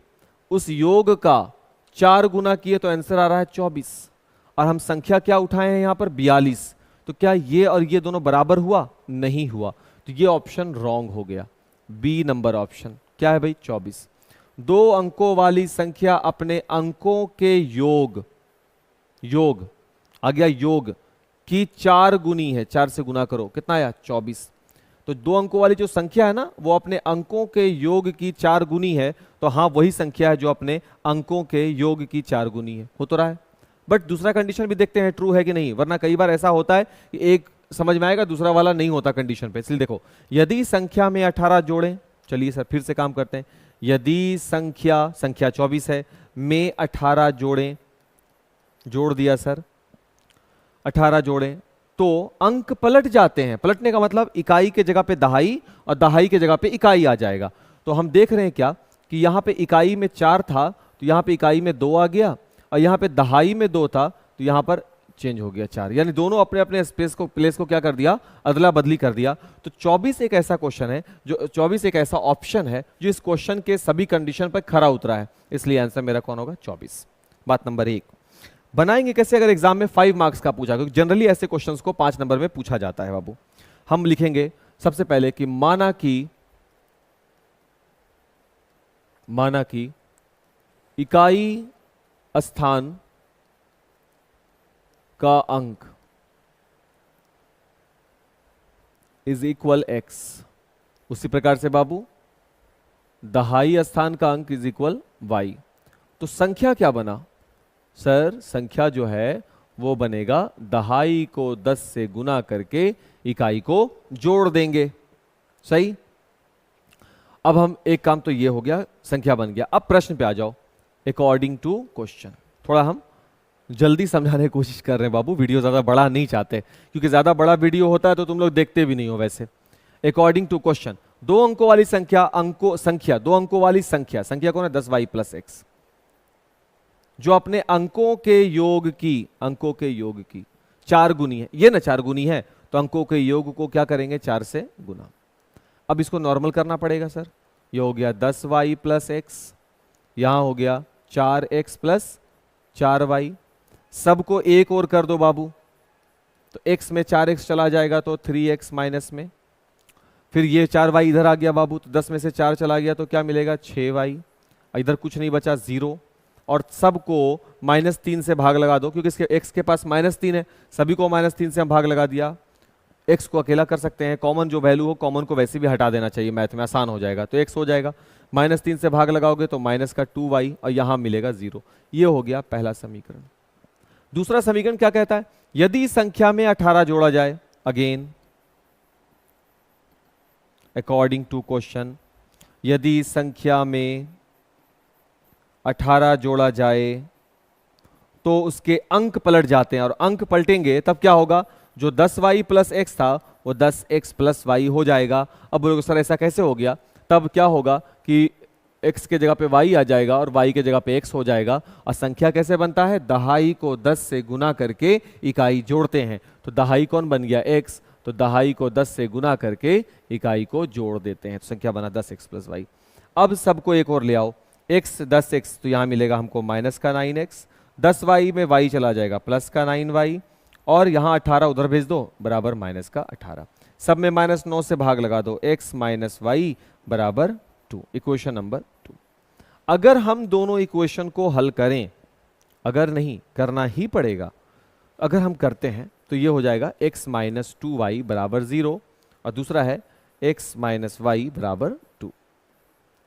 उस योग का 4 गुना किए तो आंसर आ रहा है 24। और हम संख्या क्या उठाए हैं यहां पर 42, तो क्या ये और ये दोनों बराबर हुआ, नहीं हुआ, तो ये ऑप्शन रॉन्ग हो गया। बी नंबर ऑप्शन क्या है भाई 24। 2 अंकों वाली संख्या अपने अंकों के योग आ गया योग की 4 गुनी है, 4 से गुना करो कितना आया 24। तो 2 अंकों वाली जो संख्या है ना वो अपने अंकों के योग की 4 गुनी है, तो हाँ वही संख्या है जो अपने अंकों के योग की 4 गुनी है। हो तो रहा है, बट दूसरा कंडीशन भी देखते हैं ट्रू है कि नहीं, वरना कई बार ऐसा होता है कि एक समझ में आएगा दूसरा वाला नहीं होता कंडीशन पे। इसलिए देखो यदि संख्या में 18 जोड़ें, चलिए सर फिर से काम करते हैं। यदि संख्या 24 है में 18 जोड़ें, जोड़ दिया सर 18 जोड़ें तो अंक पलट जाते हैं। पलटने का मतलब इकाई के जगह पे दहाई और दहाई के जगह पे इकाई आ जाएगा। तो हम देख रहे हैं क्या कि यहां पे इकाई में 4 था तो यहां पे इकाई में 2 आ गया, और यहां पे दहाई में 2 था तो यहां पर चेंज हो गया 4, यानी दोनों अपने अपने स्पेस को प्लेस को क्या कर दिया, अदला बदली कर दिया। तो 24 एक ऐसा क्वेश्चन है जो 24 एक ऐसा ऑप्शन है जो इस क्वेश्चन के सभी कंडीशन पर खरा उतरा है, इसलिए आंसर मेरा कौन होगा 24। बात नंबर 1 बनाएंगे कैसे अगर एग्जाम में 5 मार्क्स का पूछा, क्योंकि जनरली ऐसे क्वेश्चंस को 5 नंबर में पूछा जाता है बाबू। हम लिखेंगे सबसे पहले कि माना कि इकाई स्थान का अंक इज इक्वल x, उसी प्रकार से बाबू दहाई स्थान का अंक इज इक्वल y। तो संख्या क्या बना सर, संख्या जो है वो बनेगा दहाई को 10 से गुना करके इकाई को जोड़ देंगे, सही। अब हम एक काम तो ये हो गया, संख्या बन गया। अब प्रश्न पे आ जाओ। अकॉर्डिंग टू क्वेश्चन, थोड़ा हम जल्दी समझाने की कोशिश कर रहे हैं बाबू, वीडियो ज्यादा बड़ा नहीं चाहते, क्योंकि ज्यादा बड़ा वीडियो होता है तो तुम लोग देखते भी नहीं हो वैसे। अकॉर्डिंग टू क्वेश्चन 2 अंकों वाली संख्या 2 अंकों वाली संख्या कौन है 10y + x, जो अपने अंकों के योग की 4 गुनी है। ये ना 4 गुनी है तो अंकों के योग को क्या करेंगे 4 से गुना। अब इसको नॉर्मल करना पड़ेगा सर, ये हो गया 10y + x, यहां हो गया 4x + 4y, सबको एक और कर दो बाबू, तो x में 4x चला जाएगा तो 3x माइनस में, फिर ये 4y इधर आ गया बाबू, तो 10 में से 4 चला गया तो क्या मिलेगा 6y, इधर कुछ नहीं बचा 0, और सबको -3 से भाग लगा दो, क्योंकि इसके x के पास -3 है, सभी को -3 से हम भाग लगा दिया। x को अकेला कर सकते हैं, कॉमन जो वैल्यू हो कॉमन को वैसे भी हटा देना चाहिए, मैथ में आसान हो जाएगा, तो x हो जाएगा। -3 से भाग लगाओगे तो -2y और यहां मिलेगा 0। ये हो गया पहला समीकरण। दूसरा समीकरण क्या कहता है, यदि संख्या में 18 जोड़ा जाए, अगेन अकॉर्डिंग टू क्वेश्चन, यदि संख्या में 18 जोड़ा जाए तो उसके अंक पलट जाते हैं, और अंक पलटेंगे तब क्या होगा, जो 10y + x था वो 10x + y हो जाएगा। अब बोलोगे सर ऐसा कैसे हो गया, तब क्या होगा कि x के जगह पे y आ जाएगा और y के जगह पे x हो जाएगा। और संख्या कैसे बनता है, दहाई को 10 से गुना करके इकाई जोड़ते हैं, तो दहाई कौन बन गया x, तो दहाई को 10 से गुना करके इकाई को जोड़ देते हैं, तो संख्या बना 10x + y। अब सबको एक और ले आओ, x 10x तो यहां मिलेगा हमको -9x, 10y में y चला जाएगा +9y, और यहां 18 उधर भेज दो बराबर -18, सब में -9 से भाग लगा दो, x - y = 2, इक्वेशन नंबर 2। अगर हम दोनों इक्वेशन को हल करें, अगर नहीं करना ही पड़ेगा, अगर हम करते हैं तो ये हो जाएगा x - 2y = 0, और दूसरा है x माइनस वाई बराबर 2।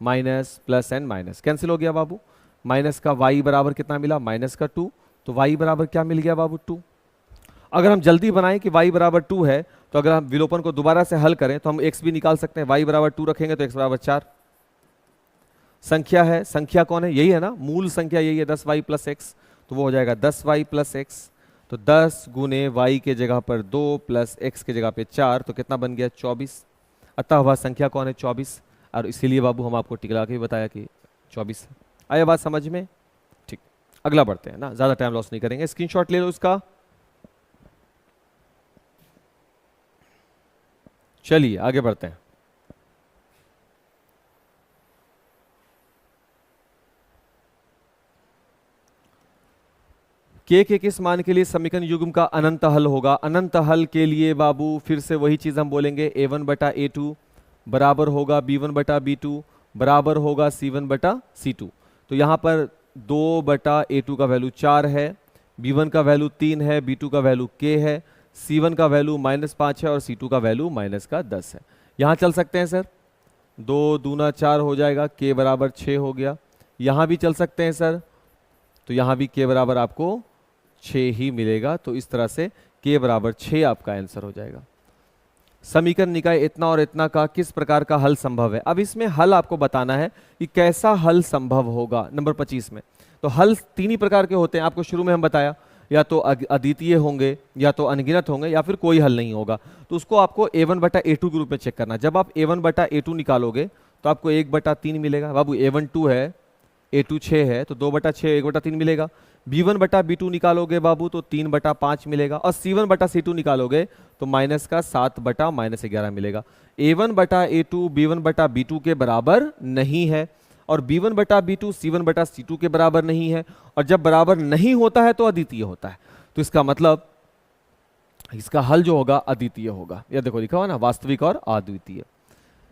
Minus plus and minus cancel हो गया बाबू, माइनस का y बराबर कितना मिला, माइनस का 2, तो y बराबर क्या मिल गया बाबू 2। अगर हम जल्दी बनाएं कि y बराबर 2 है तो अगर हम विलोपन को दोबारा से हल करें तो हम x भी निकाल सकते हैं, y बराबर 2 रखेंगे तो x बराबर 4। संख्या है, संख्या कौन है, यही है ना, मूल संख्या यही है 10y प्लस एक्स, तो वो हो जाएगा 10y प्लस एक्स। तो 10 गुने y के जगह पर 2 प्लस x के जगह पे 4, तो कितना बन गया 24। अतः वह संख्या कौन है 24, और इसीलिए बाबू हम आपको टिक लगा के भी बताया कि 24 है। आया बात समझ में, ठीक। अगला बढ़ते हैं ना, ज्यादा टाइम लॉस नहीं करेंगे, स्क्रीनशॉट ले लो इसका। चलिए आगे बढ़ते हैं। के किस मान के लिए समीकरण युग्म का अनंत हल होगा। अनंत हल के लिए बाबू फिर से वही चीज हम बोलेंगे, a1 बटा a2 बराबर होगा b1 बटा b2 बराबर होगा c1 बटा c2। तो यहां पर 2 बटा a2 का वैल्यू 4 है, b1 का वैल्यू 3 है, b2 का वैल्यू k है, c1 का वैल्यू -5 है और c2 का वैल्यू -10 है। यहां चल सकते हैं सर, 2 दूना 4 हो जाएगा, k बराबर 6 हो गया। यहां भी चल सकते हैं सर, तो यहां भी k बराबर आपको 6 ही मिलेगा। तो इस तरह से k बराबर 6 आपका आंसर हो जाएगा। समीकरण निकाय इतना और इतना का किस प्रकार का हल संभव है। अब इसमें हल आपको बताना है कि कैसा हल संभव होगा। नंबर 25 में तो हल 3 ही प्रकार के होते हैं, आपको शुरू में हम बताया, या तो अद्वितीय होंगे, या तो अनगिनत होंगे, या फिर कोई हल नहीं होगा। तो उसको आपको a1 बटा a2 के रूप में चेक करना। जब आप a1 बटा a2 निकालोगे तो आपको 1 बटा 3 मिलेगा। बाबू a1 2 है, a2 6 है, तो 2 बटा 6 1 बटा 3 मिलेगा। b1 बटा b2 निकालोगे बाबू तो 3 बटा 5 मिलेगा, और c1 बटा c2 निकालोगे तो माइनस का 7 बटा -11 मिलेगा। a1 बटा a2 b1 बटा b2 के बराबर नहीं है, और b1 बटा b2 c1 बटा c2 के बराबर नहीं है, और जब बराबर नहीं होता है तो अद्वितीय होता है। तो इसका मतलब इसका हल जो होगा अद्वितीय होगा। यह देखो लिखा हुआ ना, वास्तविक और अद्वितीय।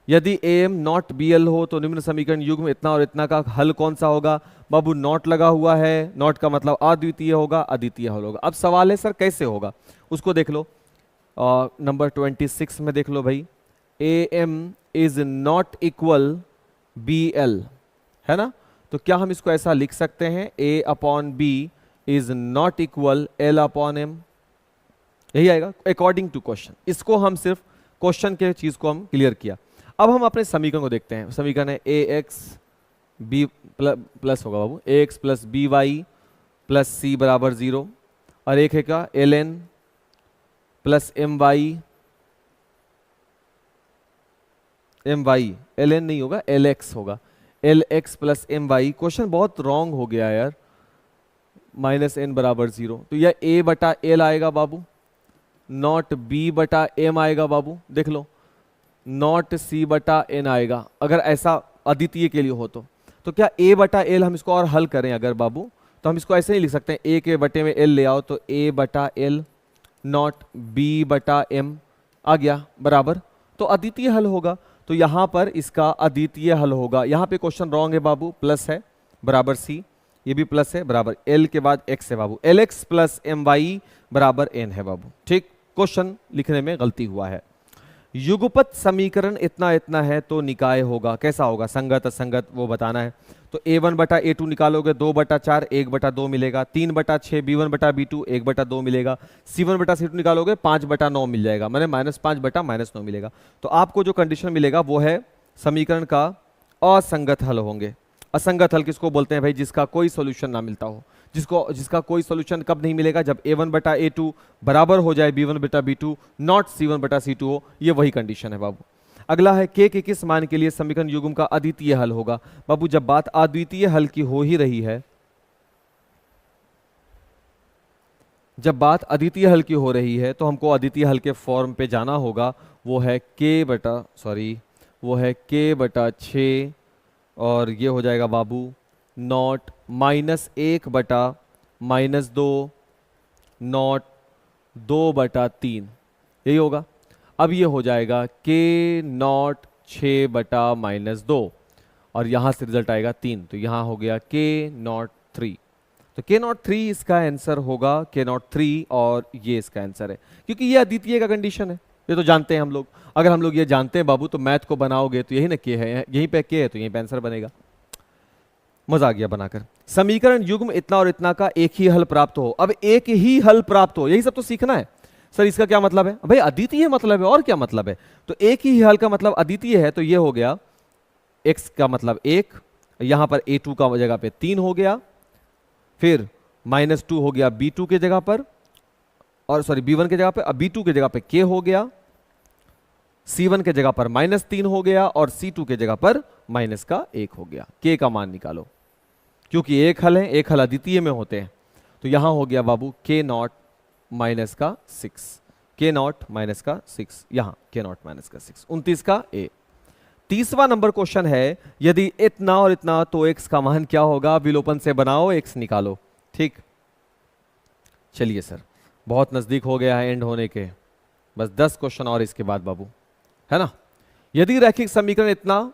यदि am नॉट bl हो तो निम्न समीकरण युग्म इतना और इतना का हल कौन सा होगा। बाबू नॉट लगा हुआ है, नॉट का मतलब अद्वितीय होगा, अद्वितीय हल होगा। अब सवाल है सर कैसे होगा, उसको देख लो। नंबर 26 में देख लो भाई, am is not equal bl, है ना। तो क्या हम इसको ऐसा लिख सकते हैं, a upon b is not equal l upon m, यही आएगा अकॉर्डिंग टू क्वेश्चन। इसको हम सिर्फ क्वेश्चन के चीज को हम क्लियर किया। अब हम अपने समीकरण को देखते हैं। समीकरण है ax b प्लस होगा बाबू ax plus by plus c बराबर 0, और एक है क्या ln प्लस my ln नहीं होगा lx होगा, lx प्लस my। क्वेश्चन बहुत रॉन्ग हो गया यार, -n बराबर 0। तो यह a बटा l आएगा बाबू, नॉट b बटा m आएगा बाबू, देख लो, नॉट c बटा n आएगा। अगर ऐसा अद्वितीय के लिए हो तो क्या a बटा l हम इसको और हल करें अगर बाबू, तो हम इसको ऐसे ही लिख सकते हैं, a के बटे में l ले आओ तो a बटा l नॉट b बटा m आ गया बराबर, तो अद्वितीय हल होगा। तो यहां पर इसका अद्वितीय हल होगा। यहां पे क्वेश्चन रॉन्ग है बाबू, प्लस है बराबर c, ये भी प्लस है बराबर l के बाद x है बाबू, lx प्लस my बराबर n है बाबू। ठीक, क्वेश्चन लिखने में गलती हुआ है। युगपत समीकरण इतना इतना है तो निकाय होगा, कैसा होगा, संगत असंगत वो बताना है। तो a1 बटा a2 निकालोगे 2 बटा 4 1 बटा 2 मिलेगा, 3 बटा 6 b1 बटा b2 1 बटा 2 मिलेगा, c1 बटा c2 निकालोगे 5 बटा 9 मिल जाएगा, मैंने -5 बटा -9 मिलेगा। तो आपको जो कंडीशन मिलेगा वो है समीकरण का असंगत हल होंगे। असंगत हल किसको बोलते हैं भाई, जिसका कोई सोल्यूशन ना मिलता हो। जिसका कोई सोल्यूशन कब नहीं मिलेगा, जब a1 बटा a2 बराबर हो जाए b1 बटा b2 नॉट c1 बटा c2 हो, ये वही कंडीशन है बाबू। अगला है k के किस मान के लिए समीकरण युग्म का अद्वितीय हल होगा। बाबू जब बात अद्वितीय हल की हो ही रही है, जब बात अद्वितीय हल की हो रही है तो हमको अद्वितीय हल के फॉर्म पे जाना होगा। वो है k बटा 6 और ये हो जाएगा बाबू नॉट -1 बटा -2 नॉट 2 बटा 3, यही होगा। अब ये हो जाएगा k नॉट 6 बटा -2 और यहां से रिजल्ट आएगा 3, तो यहां हो गया k नॉट 3। तो k नॉट 3 इसका आंसर होगा, k नॉट 3, और ये इसका आंसर है क्योंकि ये अद्वितीय का कंडीशन है, ये तो जानते हैं हम लोग। अगर हम लोग ये जानते हैं बाबू तो मैथ को बनाओगे तो यही ना के है, यहीं पे के है तो यहीं पे आंसर बनेगा। मजा आ गया बनाकर। समीकरण युग्म इतना और इतना का एक ही हल प्राप्त हो। अब एक ही हल प्राप्त हो, यही सब तो सीखना है। सर इसका क्या मतलब है? भाई अद्वितीय मतलब है, और क्या मतलब है? तो एक ही हल का मतलब अद्वितीय है, तो ये हो गया x का मतलब 1, यहां पर a2 का जगह पे 3 हो गया, फिर -2 हो गया b2 के जगह पर, और सॉरी b1 के जगह पे, अब b2 के जगह पे k हो गया, c1 के जगह पर -3 हो गया, और c2 के जगह पर -1 हो गया। k का मान निकालो, क्योंकि एक हल है, एक हल अद्वितीय में होते हैं। तो यहां हो गया बाबू k0 -6, k0 -6, यहां k0 -6, 29 का a। तीसवा नंबर क्वेश्चन है, यदि इतना और इतना तो x का मान क्या होगा? विलोपन से बनाओ, x निकालो। ठीक, चलिए सर बहुत नजदीक हो गया है एंड होने के, बस 10 क्वेश्चन और इसके बाद बाबू, है ना। यदि रैखिक समीकरण इतना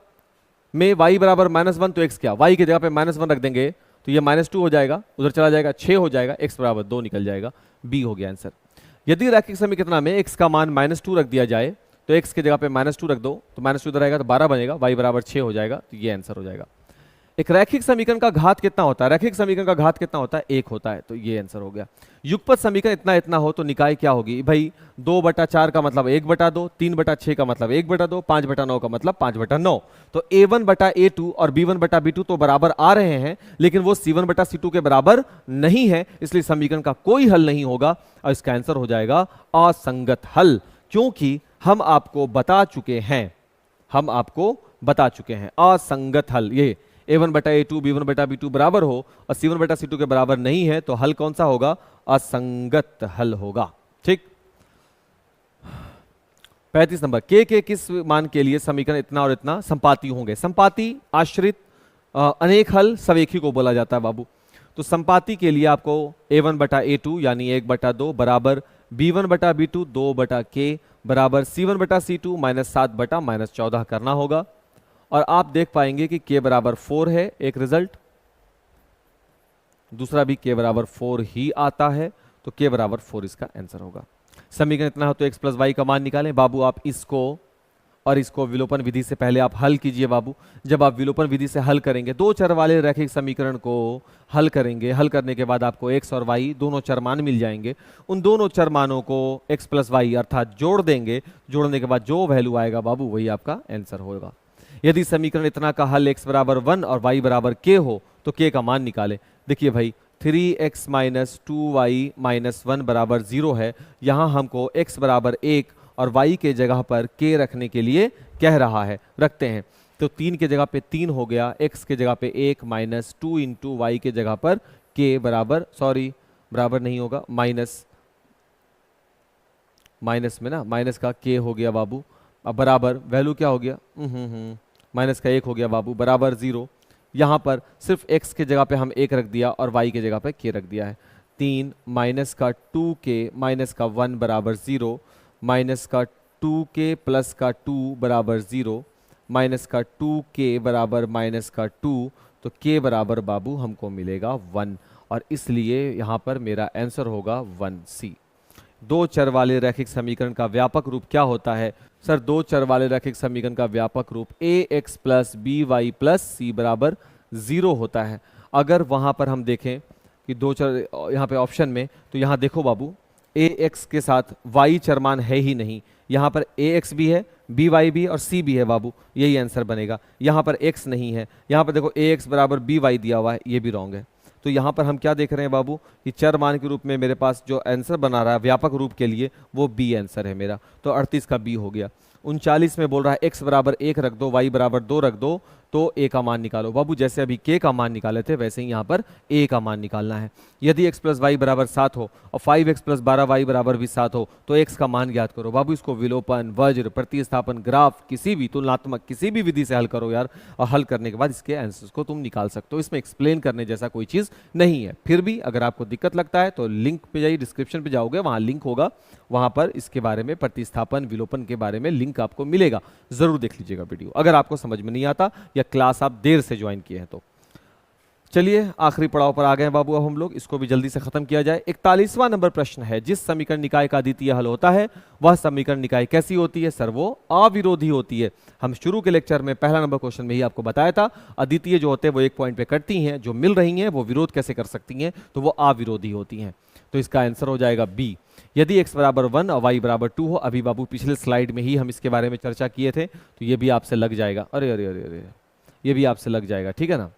में y बराबर -1 तो x क्या? y की जगह पे -1 रख देंगे तो ये -2 हो जाएगा, उधर चला जाएगा 6 हो जाएगा, x बराबर 2 निकल जाएगा, b हो गया आंसर। यदि रैखिक समीकरण में x का मान -2 रख दिया जाए तो x की जगह पे -2 रख दो तो -2 इधर आएगा तो 12 बनेगा, y बराबर 6 हो जाएगा, तो ये आंसर हो जाएगा। एक रैखिक समीकरण का घात कितना होता है? रैखिक समीकरण का घात कितना होता है? 1 होता है, तो ये आंसर हो गया। युगपत समीकरण इतना इतना हो तो निकाय क्या होगी? भाई 2/4 का मतलब 1/2, 3/6 का मतलब 1/2, 5/9 का मतलब 5/9। तो a1/a2 और b1/b2 तो बराबर आ रहे हैं, लेकिन वो c1/c2 के बराबर नहीं है, इसलिए समीकरण का कोई हल नहीं होगा और इसका आंसर हो जाएगा असंगत हल। क्योंकि हम आपको बता चुके हैं, हम आपको बता चुके हैं असंगत हल, ये a1/a2 b1/b2 बराबर हो और c1/c2 के बराबर नहीं है, तो हल कौन सा होगा? असंगत हल होगा। ठीक, 35 नंबर, के किस मान के लिए समीकरण इतना और इतना संपाती होंगे? संपाती, आश्रित, अनेक हल, सवेखी को बोला जाता है बाबू। तो संपाती के लिए आपको a1/a2 यानी 1/2 बराबर b1/b2 2/k बराबर c1/c2 -7/-14 करना होगा। और आप देख पाएंगे कि k बराबर 4 है, एक रिजल्ट, दूसरा भी k बराबर 4 ही आता है, तो k बराबर 4 इसका आंसर होगा। समीकरण इतना हो तो x + y का मान निकालें। बाबू आप इसको और इसको विलोपन विधि से पहले आप हल कीजिए बाबू। जब आप विलोपन विधि से हल करेंगे, दो चर वाले रैखिक समीकरण को हल करेंगे, हल करने के बाद आपको x और y दोनों चर मान मिल जाएंगे। उन दोनों चर मानों को x + y अर्थात जोड़ देंगे, जोड़ने के बाद जो वैल्यू आएगा बाबू वही आपका आंसर होगा। यदि समीकरण इतना का हल x बराबर 1 और y बराबर k हो तो k का मान निकालें। देखिए भाई 3x - 2y - 1 बराबर 0 है, यहाँ हमको x बराबर 1 और y के जगह पर k रखने के लिए कह रहा है, रखते हैं। तो 3 के जगह पे 3 हो गया, x के जगह पे 1 - 2 × y के जगह पर k बराबर, सॉरी बराबर नहीं होगा, माइनस में ना, माइनस का k हो गया बाबू। अब बराबर वैल्यू क्या हो गया, माइनस का 1 हो गया बाबू, बराबर 0। यहाँ पर सिर्फ x के जगह पे हम 1 रख दिया और y के जगह पे k रख दिया है। 3 माइनस का 2k माइनस का 1 बराबर 0, माइनस का 2k प्लस का 2 बराबर 0, माइनस का 2k बराबर माइनस का 2, तो k बराबर बाबू हमको मिलेगा 1, और इसलिए यहाँ पर मेरा आंसर होगा 1C। दो चर वाले रैखिक समीकरण का व्यापक रूप क्या होता है? सर दो चर वाले रैखिक समीकरण का व्यापक रूप ax + by + c बराबर 0 होता है। अगर वहां पर हम देखें कि दो चर यहाँ पे ऑप्शन में, तो यहाँ देखो बाबू ax के साथ y चरमान है ही नहीं, यहाँ पर ax भी है, by भी और c भी है बाबू, यही आंसर बनेगा। यहाँ पर x नहीं है, यहाँ पर देखो ax बराबर by दिया हुआ है, ये भी रॉन्ग है। तो यहाँ पर हम क्या देख रहे हैं बाबू कि चर मान के रूप में मेरे पास जो आंसर बना रहा है व्यापक रूप के लिए वो बी आंसर है मेरा, तो 38 का बी हो गया। 39 में बोल रहा है x बराबर 1 रख दो, y बराबर 2 रख दो, तो a का मान निकालो। बाबू जैसे अभी k का मान निकाले थे वैसे ही यहाँ पर a का मान निकालना है। यदि x + y बराबर 7 हो और 5x + 12y बराबर भी 7 हो तो x का मान ज्ञात करो। बाबू इसको विलोपन, वज्र, प्रतिस्थापन, ग्राफ, किसी भी तुलनात्मक किसी भी विधि से हल करो यार, और हल करने के बाद इसके आंसर्स को तुम निकाल सकते हो। इसमें एक्सप्लेन करने जैसा कोई चीज़ नहीं है। फिर भी अगर आपको दिक्कत लगता है तो लिंक पे जाइए, डिस्क्रिप्शन पे जाओगे, वहाँ लिंक होगा, वहाँ पर इसके बारे में प्रतिस्थापन, विलोपन के बारे में लिंक आपको मिलेगा, ज़रूर देख लीजिएगा वीडियो अगर आपको समझ में नहीं आता या क्लास आप देर से ज्वाइन किए हैं तो। चलिए आखिरी पड़ाव पर आ गए हैं बाबू, अब हम लोग इसको भी जल्दी से खत्म किया जाए। 41वां नंबर प्रश्न है, जिस समीकरण निकाय का अद्वितीय हल होता है वह समीकरण निकाय कैसी होती है? सर वो अविरोधी होती है। हम शुरू के लेक्चर में पहला नंबर क्वेश्चन में ही आपको बताया था, अद्वितीय जो होते हैं वो एक पॉइंट पे कटती हैं, जो मिल रही हैं वो विरोध कैसे कर सकती हैं? तो वो अविरोधी होती हैं। तो इसका आंसर हो जाएगा बी। यदि x बराबर 1 और y बराबर 2 हो, अभी बाबू पिछले स्लाइड में ही हम इसके बारे में चर्चा किए थे, तो ये भी आपसे लग जाएगा। अरे अरे अरे अरे, ये भी आपसे लग जाएगा, ठीक है ना।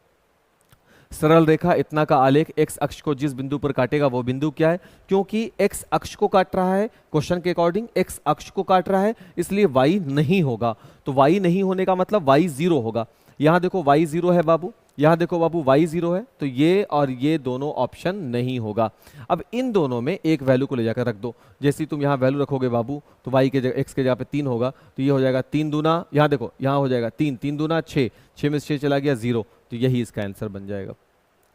सरल रेखा इतना का आलेख x अक्ष को जिस बिंदु पर काटेगा वो बिंदु क्या है? क्योंकि x अक्ष को काट रहा है, क्वेश्चन के अकॉर्डिंग x अक्ष को काट रहा है, इसलिए y नहीं होगा। तो y नहीं होने का मतलब y 0 होगा। यहां देखो y 0 है बाबू, यहां देखो बाबू y 0 है, तो ये और ये दोनों ऑप्शन नहीं होगा। अब इन दोनों में एक वैल्यू को ले जाकर रख दो। जैसे ही तुम यहाँ वैल्यू रखोगे बाबू, तो y के जगह x के जगह पे 3 होगा, तो ये हो जाएगा 3 दूना, यहाँ देखो यहाँ हो जाएगा 3, 3 दूना 6, 6 में 6 चला गया 0, तो यही इसका आंसर बन जाएगा,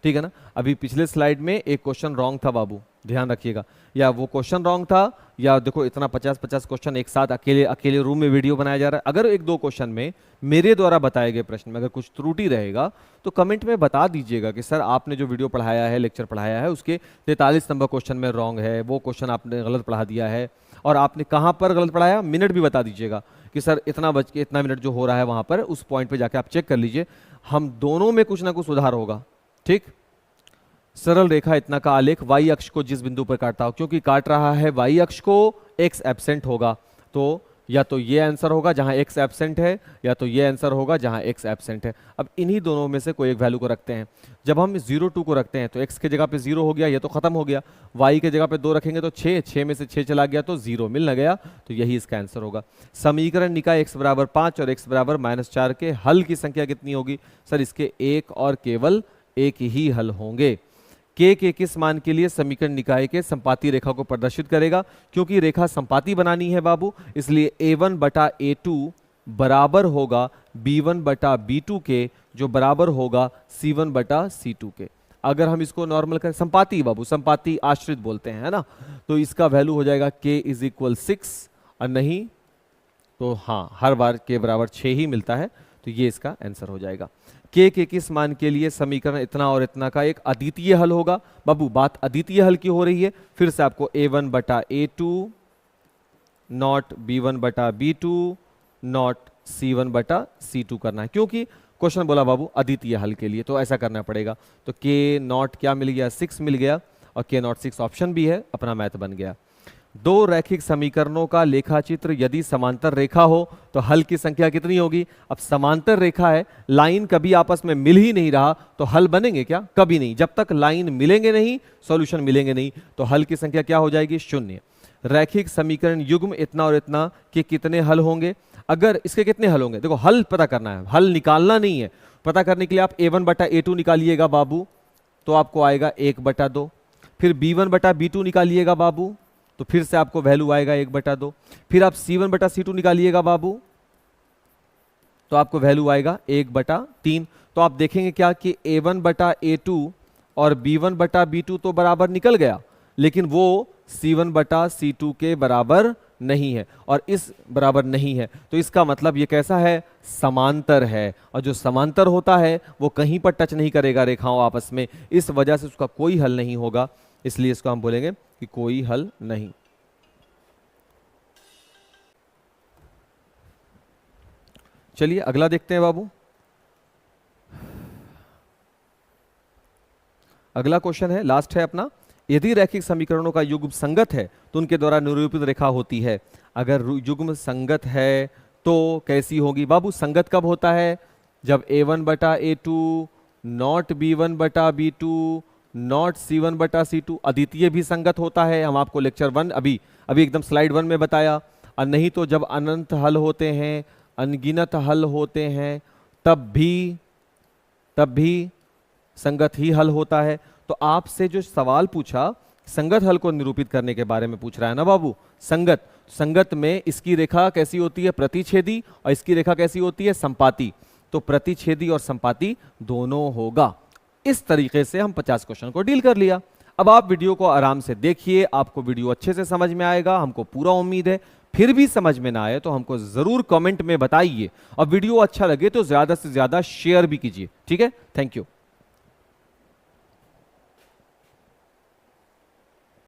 ठीक है ना। अभी पिछले स्लाइड में एक क्वेश्चन रॉन्ग था बाबू, ध्यान रखिएगा, या वो क्वेश्चन रॉन्ग था, या देखो इतना 50-50 क्वेश्चन एक साथ अकेले रूम में वीडियो बनाया जा रहा है। अगर एक दो क्वेश्चन में मेरे द्वारा बताए गए प्रश्न में अगर कुछ त्रुटि रहेगा तो कमेंट में बता दीजिएगा कि सर आपने जो वीडियो पढ़ाया है, लेक्चर पढ़ाया है, उसके 43 नंबर क्वेश्चन में रॉन्ग है, वो क्वेश्चन आपने गलत पढ़ा दिया है, और आपने कहाँ पर गलत पढ़ाया, मिनट भी बता दीजिएगा कि सर इतना बज के इतना मिनट जो हो रहा है वहाँ पर, उस पॉइंट पर जाके आप चेक कर लीजिए। हम दोनों में कुछ ना कुछ सुधार होगा, ठीक। सरल रेखा इतना का आलेख y अक्ष को जिस बिंदु पर काटता हो, क्योंकि काट रहा है y अक्ष को, x एब्सेंट होगा, तो या तो ये आंसर होगा जहां x एब्सेंट है, या तो ये आंसर होगा जहां x एब्सेंट है। अब इन्हीं दोनों में से कोई एक वैल्यू को रखते हैं। जब हम 0-2 को रखते हैं तो x के जगह पे 0 हो गया, ये तो खत्म हो गया। y के जगह पे 2 रखेंगे तो 6, 6 में से 6 चला गया तो 0 मिल न गया, तो यही इसका आंसर होगा। समीकरण निकाय x बराबर 5 और x बराबर -4 के हल की संख्या कितनी होगी? सर इसके एक और केवल एक ही हल होंगे। k के किस मान के लिए समीकरण निकाय के संपाती रेखा को प्रदर्शित करेगा? क्योंकि रेखा संपाती बनानी है बाबू, इसलिए a1 बटा a2 बराबर होगा b1 बटा b2 के, जो बराबर होगा c1 बटा c2 के। अगर हम इसको नॉर्मल करें, संपाती बाबू, संपाती आश्रित बोलते हैं, है ना, तो इसका वैल्यू हो जाएगा k = 6, और नहीं तो हाँ हर बार k बराबर 6 ही मिलता है, तो ये इसका आंसर हो जाएगा। k के किस मान के लिए समीकरण इतना और इतना का एक अद्वितीय हल होगा? बाबू बात अद्वितीय हल की हो रही है, फिर से आपको a1 बटा a2 नॉट b1 बटा b2 नॉट c1 बटा c2 करना है, क्योंकि क्वेश्चन बोला बाबू अद्वितीय हल के लिए, तो ऐसा करना पड़ेगा। तो k नॉट क्या मिल गया? 6 मिल गया, और k नॉट 6 ऑप्शन भी है, अपना मैथ बन गया। दो रैखिक समीकरणों का लेखाचित्र यदि समांतर रेखा हो तो हल की संख्या कितनी होगी? अब समांतर रेखा है, लाइन कभी आपस में मिल ही नहीं रहा, तो हल बनेंगे क्या? कभी नहीं। जब तक लाइन मिलेंगे नहीं, सॉल्यूशन मिलेंगे नहीं, तो हल की संख्या क्या हो जाएगी? 0। रैखिक समीकरण युग्म इतना और इतना के कितने हल होंगे? अगर इसके कितने हल होंगे? देखो हल पता करना है, हल निकालना नहीं है। पता करने के लिए आप a1 बटा a2 निकालिएगा बाबू, तो आपको आएगा 1/2। फिर b1 बटा b2 निकालिएगा बाबू, तो फिर से आपको वैल्यू आएगा 1/2। फिर आप c1 बटा c2 निकालिएगा बाबू, तो आपको वैल्यू आएगा 1/3। तो आप देखेंगे क्या कि a1 बटा a2 और b1 बटा b2 तो बराबर निकल गया, लेकिन वो c1 बटा c2 के बराबर नहीं है, और इस बराबर नहीं है, तो इसका मतलब ये कैसा है? समांतर है। और जो समांतर होता है वो कहीं पर टच नहीं करेगा रेखाओं आपस में, इस वजह से उसका कोई हल नहीं होगा, इसलिए इसको हम बोलेंगे कि कोई हल नहीं। चलिए अगला देखते हैं बाबू। अगला क्वेश्चन है, लास्ट है अपना। यदि रैखिक समीकरणों का युग्म संगत है तो उनके द्वारा निरूपित रेखा होती है। अगर युग्म संगत है तो कैसी होगी? बाबू संगत कब होता है? जब a1 बटा a2 नॉट b1 बटा b2 नॉट c1 बटा c2। अद्वितीय भी संगत होता है, हम आपको लेक्चर 1 अभी एकदम स्लाइड 1 में बताया। और नहीं तो जब अनंत हल होते हैं, अनगिनत हल होते हैं, तब भी संगत ही हल होता है। तो आपसे जो सवाल पूछा संगत हल को निरूपित करने के बारे में पूछ रहा है ना बाबू। संगत में इसकी रेखा कैसी होती है? प्रतिच्छेदी, और इसकी रेखा कैसी होती है? संपाती। तो प्रतिच्छेदी और संपाती दोनों होगा। इस तरीके से हम 50 क्वेश्चन को डील कर लिया। अब आप वीडियो को आराम से देखिए, आपको वीडियो अच्छे से समझ में आएगा, हमको पूरा उम्मीद है। फिर भी समझ में ना आए तो हमको जरूर कमेंट में बताइए, और वीडियो अच्छा लगे तो ज्यादा से ज्यादा शेयर भी कीजिए, ठीक है। Thank you.